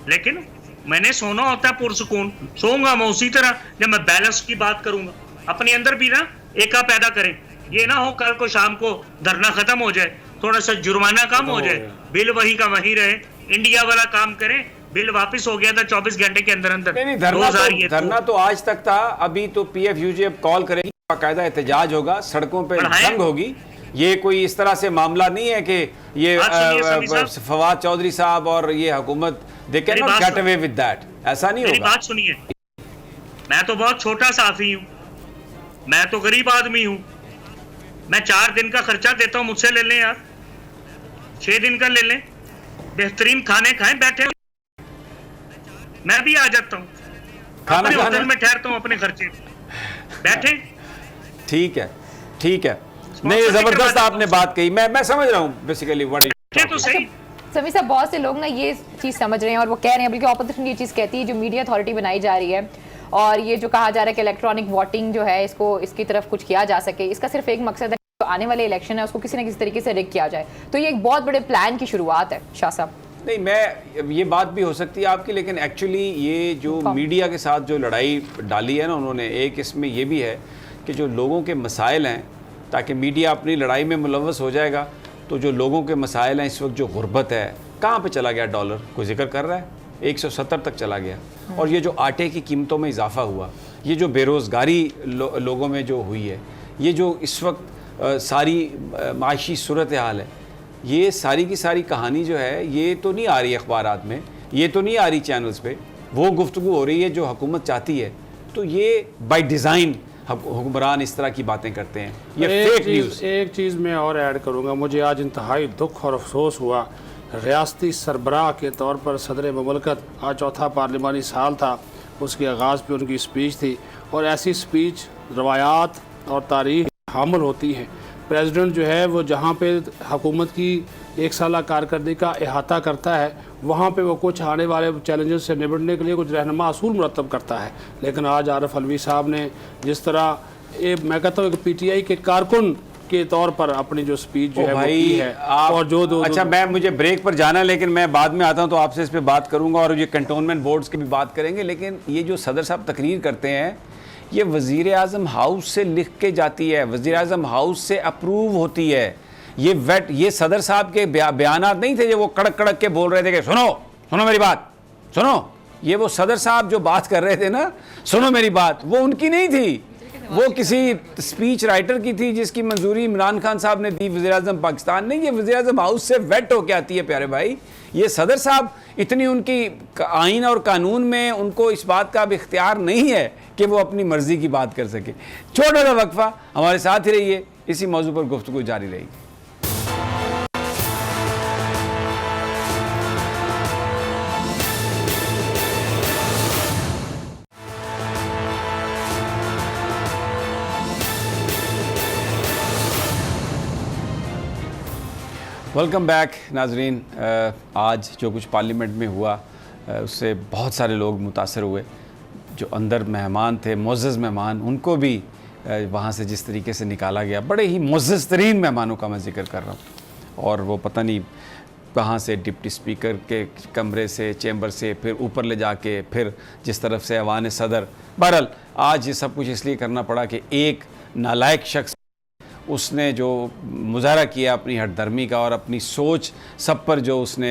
लेकिन मैंने सोना होता है पुरसुकून, सोऊंगा मैं उसी तरह जब मैं बैलेंस की बात करूंगा। अपने अंदर भी ना एका पैदा करें, ये ना हो कल को शाम को धरना खत्म हो जाए, थोड़ा सा जुर्माना कम हो जाए, बिल वही का वही रहे। इंडिया वाला काम करें, बिल वापस हो गया था 24 घंटे के अंदर अंदर। नहीं, धरना तो आज तक था। अभी तो PFUJ अब कॉल करेगी, बाकायदा एहतजाज होगा, सड़कों पे जंग होगी। ये कोई इस तरह से मामला नहीं है कि ये फवाद चौधरी साहब और ये हुकूमत they can not get away with that, ऐसा नहीं होगा। मेरी बात सुनिए, मैं तो बहुत छोटा साफी हूँ, मैं तो गरीब आदमी हूँ। मैं 4 दिन का खर्चा देता हूँ, मुझसे ले लें यार, 6 दिन का ले लें, बेहतरीन खाने खाएं, बैठे मैं भी आ जाता हूँ, अपने होटल में ठहरता हूँ अपने खर्चे, बैठे। ठीक है, ठीक है। नहीं, जबरदस्त आपने बात कही, मैं समझ रहा हूँ बेसिकली व्हाट इज तो सही। समीर साहब, बहुत से लोग ना ये चीज़ समझ रहे हैं और वो कह रहे हैं, बल्कि ऑपोजिशन ये चीज़ कहती है, जो मीडिया अथॉरिटी बनाई जा रही है और ये जो कहा जा रहा है कि इलेक्ट्रॉनिक वोटिंग जो है इसको इसकी तरफ कुछ किया जा सके, इसका सिर्फ एक मकसद है तो आने वाले इलेक्शन है उसको किसी न किसी तरीके से रिग किया जाए। तो ये एक बहुत बड़े प्लान की शुरुआत है शाह साहब। नहीं, मैं ये बात भी हो सकती है आपकी, लेकिन एक्चुअली ये जो मीडिया के साथ जो लड़ाई डाली है ना उन्होंने, एक इसमें ये भी है कि जो लोगों के मसाइल हैं, ताकि मीडिया अपनी लड़ाई में मुलव्वस हो जाएगा, तो जो लोगों के मसाइल हैं इस वक्त, जो गुर्बत है, कहाँ पे चला गया डॉलर, कोई जिक्र कर रहा है, 170 तक चला गया। और ये जो आटे की कीमतों में इजाफा हुआ, ये जो बेरोज़गारी लोगों में जो हुई है, ये जो इस वक्त सारी माशी सूरत हाल है, ये सारी की सारी कहानी जो है ये तो नहीं आ रही अखबारात में, ये तो नहीं आ रही चैनल्स पे, वो गुफ्तगू हो रही है जो हुकूमत चाहती है। तो ये बाय डिज़ाइन हुक्मरान इस तरह की बातें करते हैं, ये फेक न्यूज़। एक चीज़ मैं और ऐड करूँगा, मुझे आज इंतहाई दुख और अफसोस हुआ, रियासती सरबराह के तौर पर सदर ममलकत, आज चौथा पार्लिमानी साल था, उसके आगाज़ पे उनकी स्पीच थी, और ऐसी स्पीच रवायात और तारीख़ हामिल होती हैं। प्रेसिडेंट जो है वो जहाँ पे हुकूमत की 1 साला कारकर्दगी का अहाता करता है, वहाँ पे वो कुछ आने वाले चैलेंजेस से निपटने के लिए कुछ रहनुमा असूल मुरतब करता है। लेकिन आज आरिफ अलवी साहब ने जिस तरह मैं कहता हूँ कि PTI के कारकुन के तौर पर अपनी जो स्पीच जो है वो की है, और जो अच्छा, मुझे ब्रेक पर जाना है, लेकिन मैं बाद में आता हूँ तो आपसे इस पर बात करूँगा, और ये कंटोनमेंट बोर्ड्स की भी बात करेंगे। लेकिन ये जो सदर साहब तकरीर करते हैं, ये वज़ीर आज़म हाउस से लिख के जाती है, वज़ीर आज़म हाउस से अप्रूव होती है। ये सदर साहब के बयानात नहीं थे जो वो कड़क कड़क के बोल रहे थे कि सुनो मेरी बात, सुनो। ये वो सदर साहब जो बात कर रहे थे ना, सुनो मेरी बात, वो उनकी नहीं थी, वो किसी स्पीच राइटर की थी जिसकी मंजूरी इमरान खान साहब ने दी, वज़ीर आज़म पाकिस्तान ने। ये वज़ीर आज़म हाउस से वेट होके आती है प्यारे भाई। ये सदर साहब इतनी उनकी आइन और कानून में उनको इस बात का अब इख्तियार नहीं है कि वो अपनी मर्जी की बात कर सके। छोटा सा वक्फा, हमारे साथ ही रहिए, इसी मौजू पर गुफ्तगू जारी रहेगी। वेलकम बैक नाजरीन। आज जो कुछ पार्लियामेंट में हुआ उससे बहुत सारे लोग मुतासर हुए। जो अंदर मेहमान थे, मुअज़्ज़ज़ मेहमान, उनको भी वहाँ से जिस तरीके से निकाला गया, बड़े ही मुअज़्ज़ज़ तरीन मेहमानों का मैं ज़िक्र कर रहा हूँ। और वो पता नहीं कहाँ से डिप्टी स्पीकर के कमरे से, चैम्बर से, फिर ऊपर ले जाके, फिर जिस तरफ से ऐवान सदर। बहरहाल आज ये सब कुछ इसलिए करना पड़ा कि एक नालायक शख्स उसने जो मुजाहरा किया अपनी हठधर्मी का और अपनी सोच सब पर जो उसने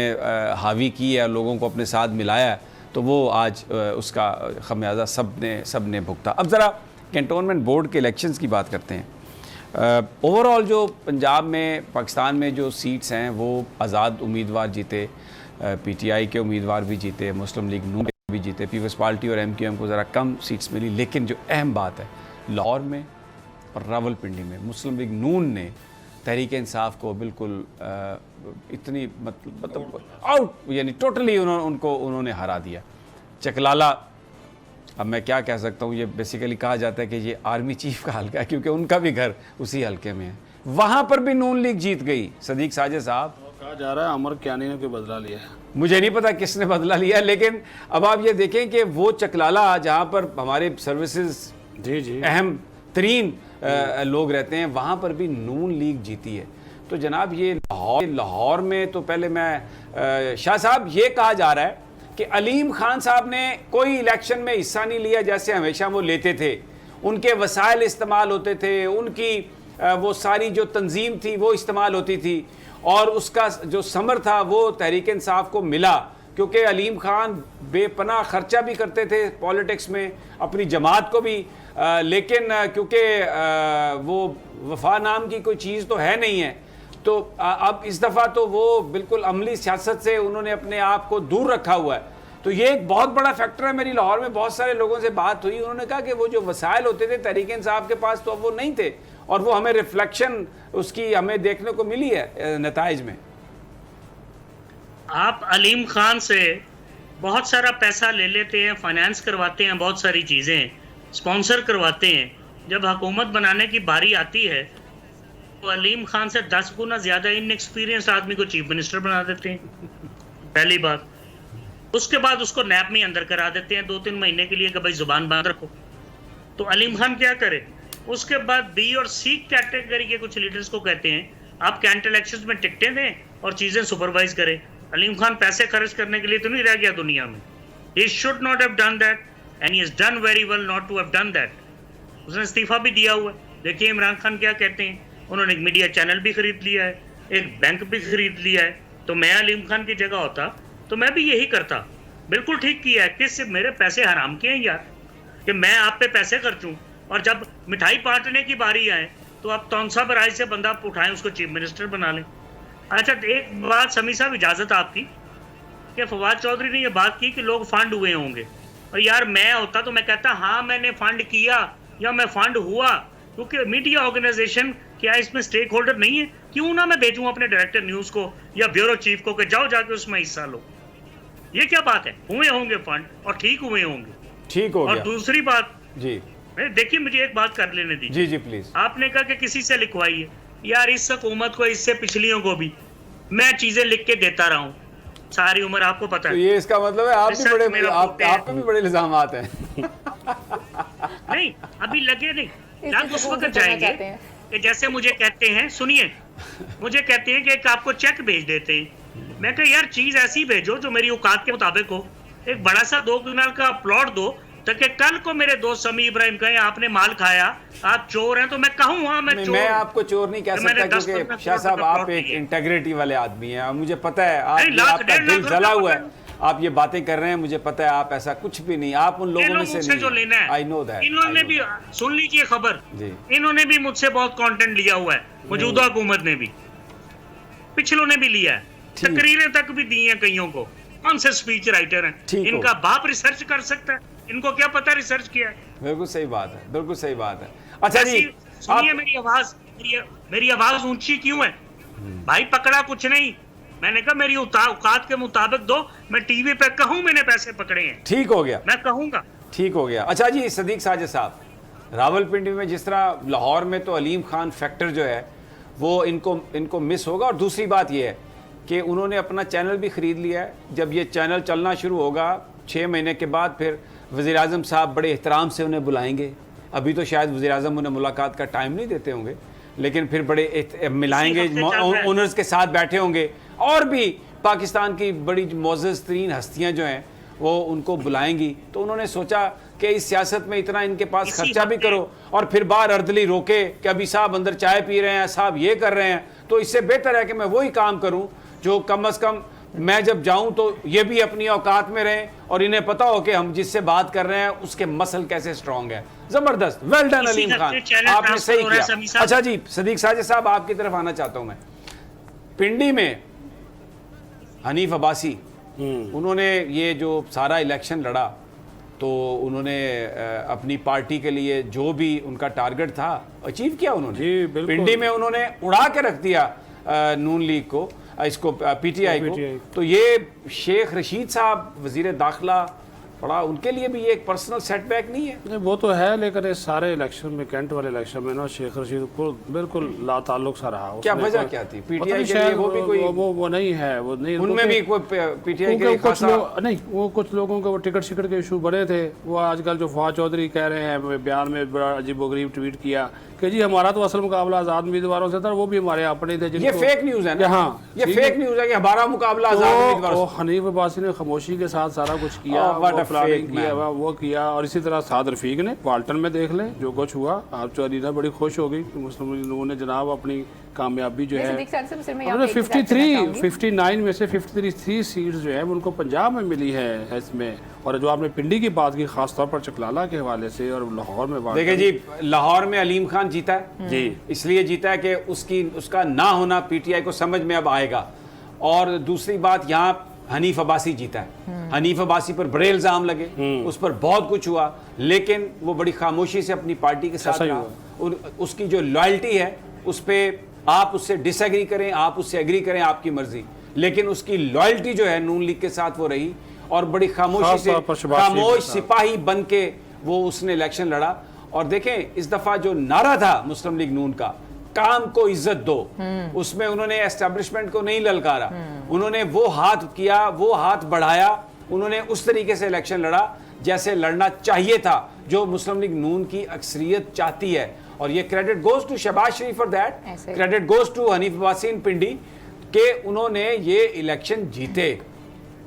हावी की है, लोगों को अपने साथ मिलाया, तो वो आज उसका खमियाजा सब ने भुगता। अब ज़रा कैंटोनमेंट बोर्ड के इलेक्शंस की बात करते हैं। ओवरऑल जो पंजाब में, पाकिस्तान में जो सीट्स हैं वो आज़ाद उम्मीदवार जीते, पीटीआई के उम्मीदवार भी जीते, मुस्लिम लीग नून भी जीते, पीपल्स पार्टी और एमक्यूएम को ज़रा कम सीट्स मिली। लेकिन जो अहम बात है, लाहौर में और रावलपिंडी में मुस्लिम लीग नून ने तहरीक इंसाफ को बिल्कुल इतनी मतलब आउट, यानी टोटली उन्होंने हरा दिया। चकलाला, अब मैं क्या कह सकता हूँ, ये बेसिकली कहा जाता है कि ये आर्मी चीफ का हल्का है क्योंकि उनका भी घर उसी हल्के में है। वहाँ पर भी नून लीग जीत गई। सदीक साजिद साहब, कहा जा रहा है अमर कियानी ने कोई बदला लिया है। मुझे नहीं पता किसने बदला लिया, लेकिन अब आप ये देखें कि वो चकलाला जहाँ पर हमारे सर्विसेज जी अहम तरीन लोग रहते हैं, वहाँ पर भी नून लीग जीती है। तो जनाब ये लाहौर में तो पहले मैं शाह साहब, ये कहा जा रहा है कि अलीम खान साहब ने कोई इलेक्शन में हिस्सा नहीं लिया जैसे हमेशा वो लेते थे। उनके वसाइल इस्तेमाल होते थे, उनकी वो सारी जो तंजीम थी वो इस्तेमाल होती थी, और उसका जो समर था वो तहरीक इंसाफ को मिला क्योंकि अलीम खान बेपनाह खर्चा भी करते थे पॉलिटिक्स में, अपनी जमात को भी, लेकिन क्योंकि वो वफा नाम की कोई चीज़ तो है नहीं है, तो अब इस दफ़ा तो वो बिल्कुल अमली सियासत से उन्होंने अपने आप को दूर रखा हुआ है। तो ये एक बहुत बड़ा फैक्टर है। मेरी लाहौर में बहुत सारे लोगों से बात हुई, उन्होंने कहा कि वो जो वसाइल होते थे तहरीक इंसाफ के पास, तो अब वो नहीं थे, और वो हमें रिफ्लेक्शन उसकी हमें देखने को मिली है नताइज में। आप अलीम खान से बहुत सारा पैसा ले लेते हैं, फाइनेंस करवाते हैं, बहुत सारी चीज़ें स्पॉन्सर करवाते हैं। जब हुकूमत बनाने की बारी आती है तो अलीम खान से 10 गुना ज़्यादा इनएक्सपीरियंस आदमी को चीफ मिनिस्टर बना देते हैं, पहली बात। उसके बाद उसको नैप में अंदर करा देते हैं 2-3 महीने के लिए कि भाई जुबान बांध रखो। तो अलीम खान क्या करे? उसके बाद बी और सी कैटेगरी के कुछ लीडर्स को कहते हैं आप कैंट इलेक्शंस में टिकटें दें और चीज़ें सुपरवाइज करें। अलीम खान पैसे खर्च करने के लिए तो नहीं रह गया दुनिया में। He should not have done that and he has done very well not to have done that. उसने इस्तीफा भी दिया हुआ है। देखिए इमरान खान क्या कहते हैं, उन्होंने एक मीडिया चैनल भी खरीद लिया है, एक बैंक भी खरीद लिया है। तो मैं अलीम खान की जगह होता तो मैं भी यही करता। बिल्कुल ठीक किया है कि सिर्फ मेरे पैसे हराम के हैं यार, कि मैं आप पे पैसे खर्चूं, और जब मिठाई बांटने की बारी आए तो आप तौनसा बराई से बंदा उठाएं, उसको चीफ मिनिस्टर बना लें। अच्छा, एक बात समी साहब, इजाज़त आपकी, कि फवाद चौधरी ने ये बात की कि लोग फंड हुए होंगे, और यार मैं होता तो मैं कहता हाँ मैंने फंड किया या मैं फंड हुआ, क्योंकि मीडिया ऑर्गेनाइजेशन क्या इसमें स्टेक होल्डर नहीं है? क्यों ना मैं भेजूं अपने डायरेक्टर न्यूज़ को या ब्यूरो चीफ को कि जाओ जाके उसमें हिस्सा लो। ये क्या बात है? हुए होंगे फंड और ठीक हुए होंगे, ठीक हो गया। और दूसरी बात जी देखिए, मुझे एक बात कर लेने दीजिए। जी प्लीज। आपने कहा कि किसी से लिखवाइए। यार इस हुकूमत को, इससे पिछलियों को भी मैं चीजें लिख के देता रहा हूँ सारी उम्र, आपको पता तो है। ये इसका मतलब है आप भी बड़े, आप पे भी बड़े इल्जामात हैं। नहीं अभी लगे नहीं, लग उस वक्त जाएंगे कि जैसे मुझे कहते हैं, सुनिए, मुझे कहते हैं कि एक आपको चेक भेज देते हैं। मैं कहा यार चीज ऐसी भेजो जो मेरी औकात के मुताबिक हो। एक बड़ा सा 2 कनाल का प्लॉट दो ताकि कल को मेरे दोस्त समी इब्राहिम कहें आपने माल खाया, आप चोर हैं, तो मैं कहूँ हाँ मैं चोर। मैं आपको चोर नहीं कह सकता क्योंकि शाह साहब आप एक इंटेग्रिटी वाले आदमी हैं, मुझे पता है आपका दिल जला हुआ है, आप ये बातें कर रहे हैं, मुझे पता है आप ऐसा कुछ भी नहीं, आप उन लोगों में से नहीं। जो लेना है, आई नो दैट। इन्होंने भी, सुन लीजिए खबर, इन्होंने भी मुझसे बहुत कंटेंट लिया हुआ है, मौजूदा हुकूमत ने भी, पिछलों ने भी लिया है, तकरीरें तक भी दी हैं कईयों को। कौन से स्पीच राइटर हैं? इनका बाप रिसर्च कर सकता है, इनको क्या पता रिसर्च किया है? बिल्कुल सही बात है, बिल्कुल सही बात है। अच्छा जी सुनिए, मेरी आवाज ऊंची क्यों है भाई? पकड़ा कुछ नहीं, मैंने कहा मेरी औकात के मुताबिक दो, मैं टीवी पे कहूं मैंने पैसे पकड़े हैं, ठीक हो गया, मैं कहूंगा ठीक हो गया। अच्छा जी सदीक साजिद साहब, रावलपिंडी में जिस तरह लाहौर में तो अलीम खान फैक्टर जो है वो इनको मिस होगा। और दूसरी बात ये है कि उन्होंने अपना चैनल भी ख़रीद लिया है। जब ये चैनल चलना शुरू होगा 6 महीने के बाद, फिर वज़ीर-ए-आज़म साहब बड़े एहतराम से उन्हें बुलाएंगे। अभी तो शायद वज़ीर-ए-आज़म उन्हें मुलाकात का टाइम नहीं देते होंगे, लेकिन फिर बड़े मिलाएंगे, ओनर्स के साथ बैठे होंगे, और भी पाकिस्तान की बड़ी मोअज़्ज़ज़ तरीन हस्तियाँ जो हैं वो उनको बुलाएंगी। तो उन्होंने सोचा कि इस सियासत में इतना इनके पास खर्चा भी करो और फिर बाहर अर्दली रोके कि अभी साहब अंदर चाय पी रहे हैं, साहब ये कर रहे हैं, तो इससे बेहतर है कि मैं वही काम करूं जो कम अज़ कम मैं जब जाऊं तो ये भी अपनी औकात में रहें और इन्हें पता हो कि हम जिससे बात कर रहे हैं उसके मसल कैसे स्ट्रॉन्ग है। ज़बरदस्त, वेल डन अलीम खान, आपने सही किया। अच्छा जी, सदीक साजिद साहब आपकी तरफ आना चाहता हूं मैं। पिंडी में हनीफ अब्बासी, उन्होंने ये जो सारा इलेक्शन लड़ा तो उन्होंने अपनी पार्टी के लिए जो भी उनका टारगेट था अचीव किया उन्होंने। पिंडी में उन्होंने उड़ा के रख दिया नून लीग को, इसको पीटीआई को। तो ये शेख रशीद साहब वजीर दाखिला, बड़ा उनके लिए भी ये एक पर्सनल सेटबैक नहीं है? नहीं, वो तो है, लेकिन इस सारे इलेक्शन में, कैंट वाले इलेक्शन में ना, शेख रशीद को बिल्कुल लाताल्लुक सा रहा। क्या वजह क्या थी? पीटीआई के लिए वो भी कोई वो नहीं है, वो नहीं, उनमें भी कोई पीटीआई के कुछ लोग नहीं, वो कुछ लोगों के वो टिकट शिकट के इशू बने थे। वो आजकल जो फवाद चौधरी कह रहे हैं, बयान में बड़ा अजीबोगरीब ट्वीट किया कि जी हमारा तो असल मुकाबला आज़ाद उम्मीदवारों से था, वो भी हमारे अपने थे। ये फेक न्यूज़ है ना? हाँ, ये फेक न्यूज़ है कि हमारा मुकाबला आज़ाद उम्मीदवारों से। हनीफ अब्बासी ने खामोशी के साथ सारा कुछ किया, वो किया। और इसी तरह साद रफीक ने वाल्टन में देख ले जो कुछ हुआ। आप चौधरी बड़ी खुश हो गई कि मुस्लिम लीग ने जनाब अपनी कामयाबी जो है, उन्होंने 59 में से 53 सीट्स जो है उनको पंजाब में मिली है इसमें। और जो आपने पिंडी की बात की खास तौर पर चकलाला के हवाले से, और लाहौर में देखिए जी, लाहौर में अलीम खान जीता है जी, इसलिए जीता है कि उसका ना होना पीटीआई को समझ में अब आएगा। और दूसरी बात, यहाँ हनीफ अब्बासी जीता है। हनीफ अब्बासी पर बड़े इल्ज़ाम लगे, उस पर बहुत कुछ हुआ, लेकिन वो बड़ी खामोशी से अपनी पार्टी के साथ रहा। उसकी जो लॉयल्टी है उस पर आप उससे डिसएग्री करें, आप उससे एग्री करें, आपकी मर्जी, लेकिन उसकी लॉयल्टी जो है नून लीग के साथ वो रही और बड़ी खामोशी से, खामोश सिपाही बन के वो उसने इलेक्शन लड़ा। और देखें इस दफा जो नारा था मुस्लिम लीग नून का, काम को इज्जत दो, उसमें उन्होंने एस्टेब्लिशमेंट को नहीं ललकारा, उन्होंने वो हाथ किया, वो हाथ बढ़ाया, उन्होंने उस तरीके से इलेक्शन लड़ा जैसे लड़ना चाहिए था, जो मुस्लिम लीग नून की अक्सरियत चाहती है। और ये credit goes to Shahbaz Sharif for that, credit goes to Hanif Abbasi in Pindi के उन्होंने ये इलेक्शन जीते।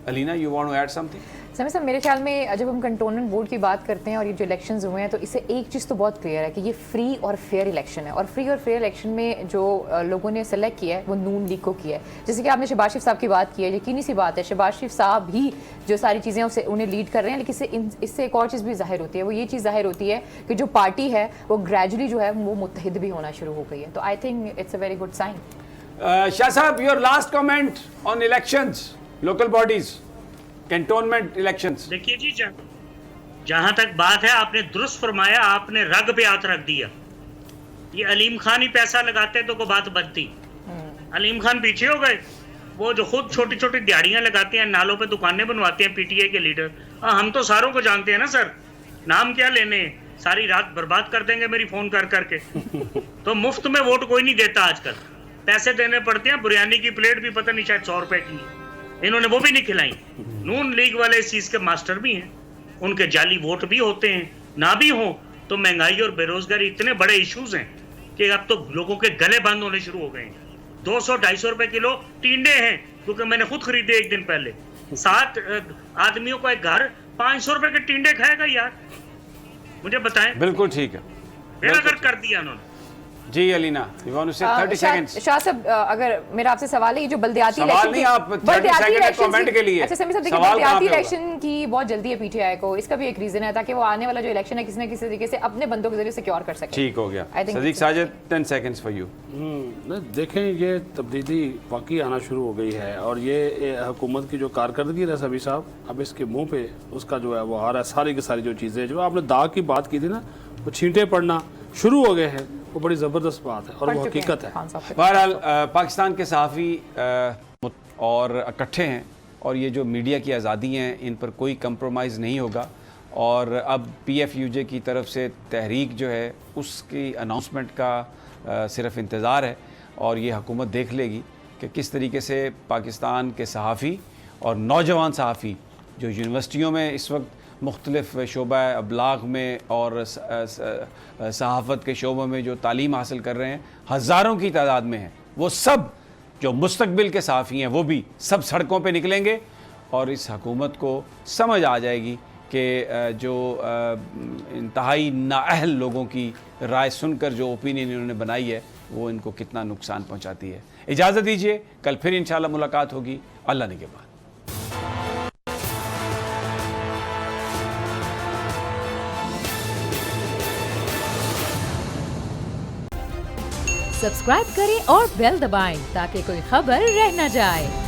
Alina, you want to add something? समय साहब, मेरे ख्याल में जब हम कंटोनमेंट बोर्ड की बात करते हैं और ये जो इलेक्शंस हुए हैं, तो इससे एक चीज़ तो बहुत क्लियर है कि ये फ्री और फेयर इलेक्शन है। और फ्री और फेयर इलेक्शन में जो लोगों ने सेलेक्ट किया है वो नून लीग को किया है। जैसे कि आपने शहबाज शरीफ साहब की बात की है, यकीनी सी बात है शहबाज शरीफ साहब ही जो सारी चीज़ें उसे उन्हें लीड कर रहे हैं, लेकिन इससे एक और चीज़ भी जाहिर होती है, वो ये चीज़ जाहिर होती है कि जो पार्टी है वो ग्रेजुअली जो है वो मुत्तहिद भी होना शुरू हो गई है। तो I think it's a very good sign. Shah साहब, your last comment on elections, local bodies, cantonment elections. देखिए जी, जहां तक बात है, आपने दुरुस्त फरमाया, आपने रग पे हाथ रख दिया। ये अलीम खान ही पैसा लगाते तो कोई बात बनती। अलीम खान पीछे हो गए, वो जो खुद छोटी छोटी दिहाड़ियां लगाते हैं, नालों पे दुकानें बनवाते हैं, पीटीआई के लीडर। हम तो सारों को जानते हैं ना सर, नाम क्या लेने, सारी रात बर्बाद कर देंगे मेरी फोन कर करके। तो मुफ्त में वोट कोई नहीं देता आजकल, पैसे देने पड़ते हैं। बिरयानी की प्लेट भी पता नहीं शायद 100 रुपए की है, इन्होंने वो भी नहीं खिलाई। नून लीग वाले इस चीज के मास्टर भी हैं, उनके जाली वोट भी होते हैं। ना भी हो तो महंगाई और बेरोजगारी इतने बड़े इश्यूज हैं कि अब तो लोगों के गले बंद होने शुरू हो गए हैं। 200-250 रुपए किलो टींडे हैं, क्योंकि मैंने खुद खरीदे एक दिन पहले। 7 आदमियों का एक घर 500 रुपए के टींडे खाएगा यार, मुझे बताएं। बिल्कुल ठीक है, बेनगर कर दिया उन्होंने। जी Alina, you want to say 30 seconds? Shah साहब, अगर मेरा आपसे सवाल है, ये जो बल्दियाती सवाल नहीं, आप 30 सेकंड कमेंट के लिए। अच्छा समी साहब, देखिए बल्दियाती इलेक्शन की बहुत जल्दी है पीटीआई को, इसका भी एक रीजन है ताकि वो आने वाला जो इलेक्शन है किसी न किसी तरीके से अपने बंदों के जरिए सिक्योर कर सके। ठीक हो गया। Sadiq Sajid, 10 seconds for you. देखें, ये तब्दीली वाकई आना शुरू हो गई है, और ये हुकूमत की जो कारकर्दगी है सभी साहब, अब इसके मुंह पे उसका जो है वो आ रहा है। सारी की सारी जो चीज़ें, जो आपने दाग की बात की थी ना, वो छींटे पड़ना शुरू हो गए हैं, वो बड़ी ज़बरदस्त बात है और वो हकीकत है। बहरहाल पाकिस्तान के सहाफ़ी और इकट्ठे हैं, और ये जो मीडिया की आज़ादी हैं इन पर कोई कंप्रोमाइज़ नहीं होगा। और अब PFUJ की तरफ से तहरीक जो है उसकी अनाउंसमेंट का सिर्फ इंतज़ार है। और ये हुकूमत देख लेगी कि किस तरीके से पाकिस्तान के सहाफ़ी और नौजवान सहाफ़ी जो यूनिवर्सिटियों में इस वक्त मुख्तलिफ़ शोबा अबलाग में और सहाफ़त के शोबों में जो तालीम हासिल कर रहे हैं, हज़ारों की तादाद में हैं, वो सब जो मुस्तकबिल के सहाफ़ी हैं वो भी सब सड़कों पे निकलेंगे और इस हुकूमत को समझ आ जाएगी कि जो इंतहाई नाअहल लोगों की राय सुनकर जो ओपिनियन इन्होंने बनाई है वो इनको कितना नुकसान पहुंचाती है। इजाज़त दीजिए, कल फिर इंशाल्लाह मुलाकात होगी अल्लाह ने के बाद। सब्सक्राइब करें और बेल दबाएं ताकि कोई खबर रह न जाए।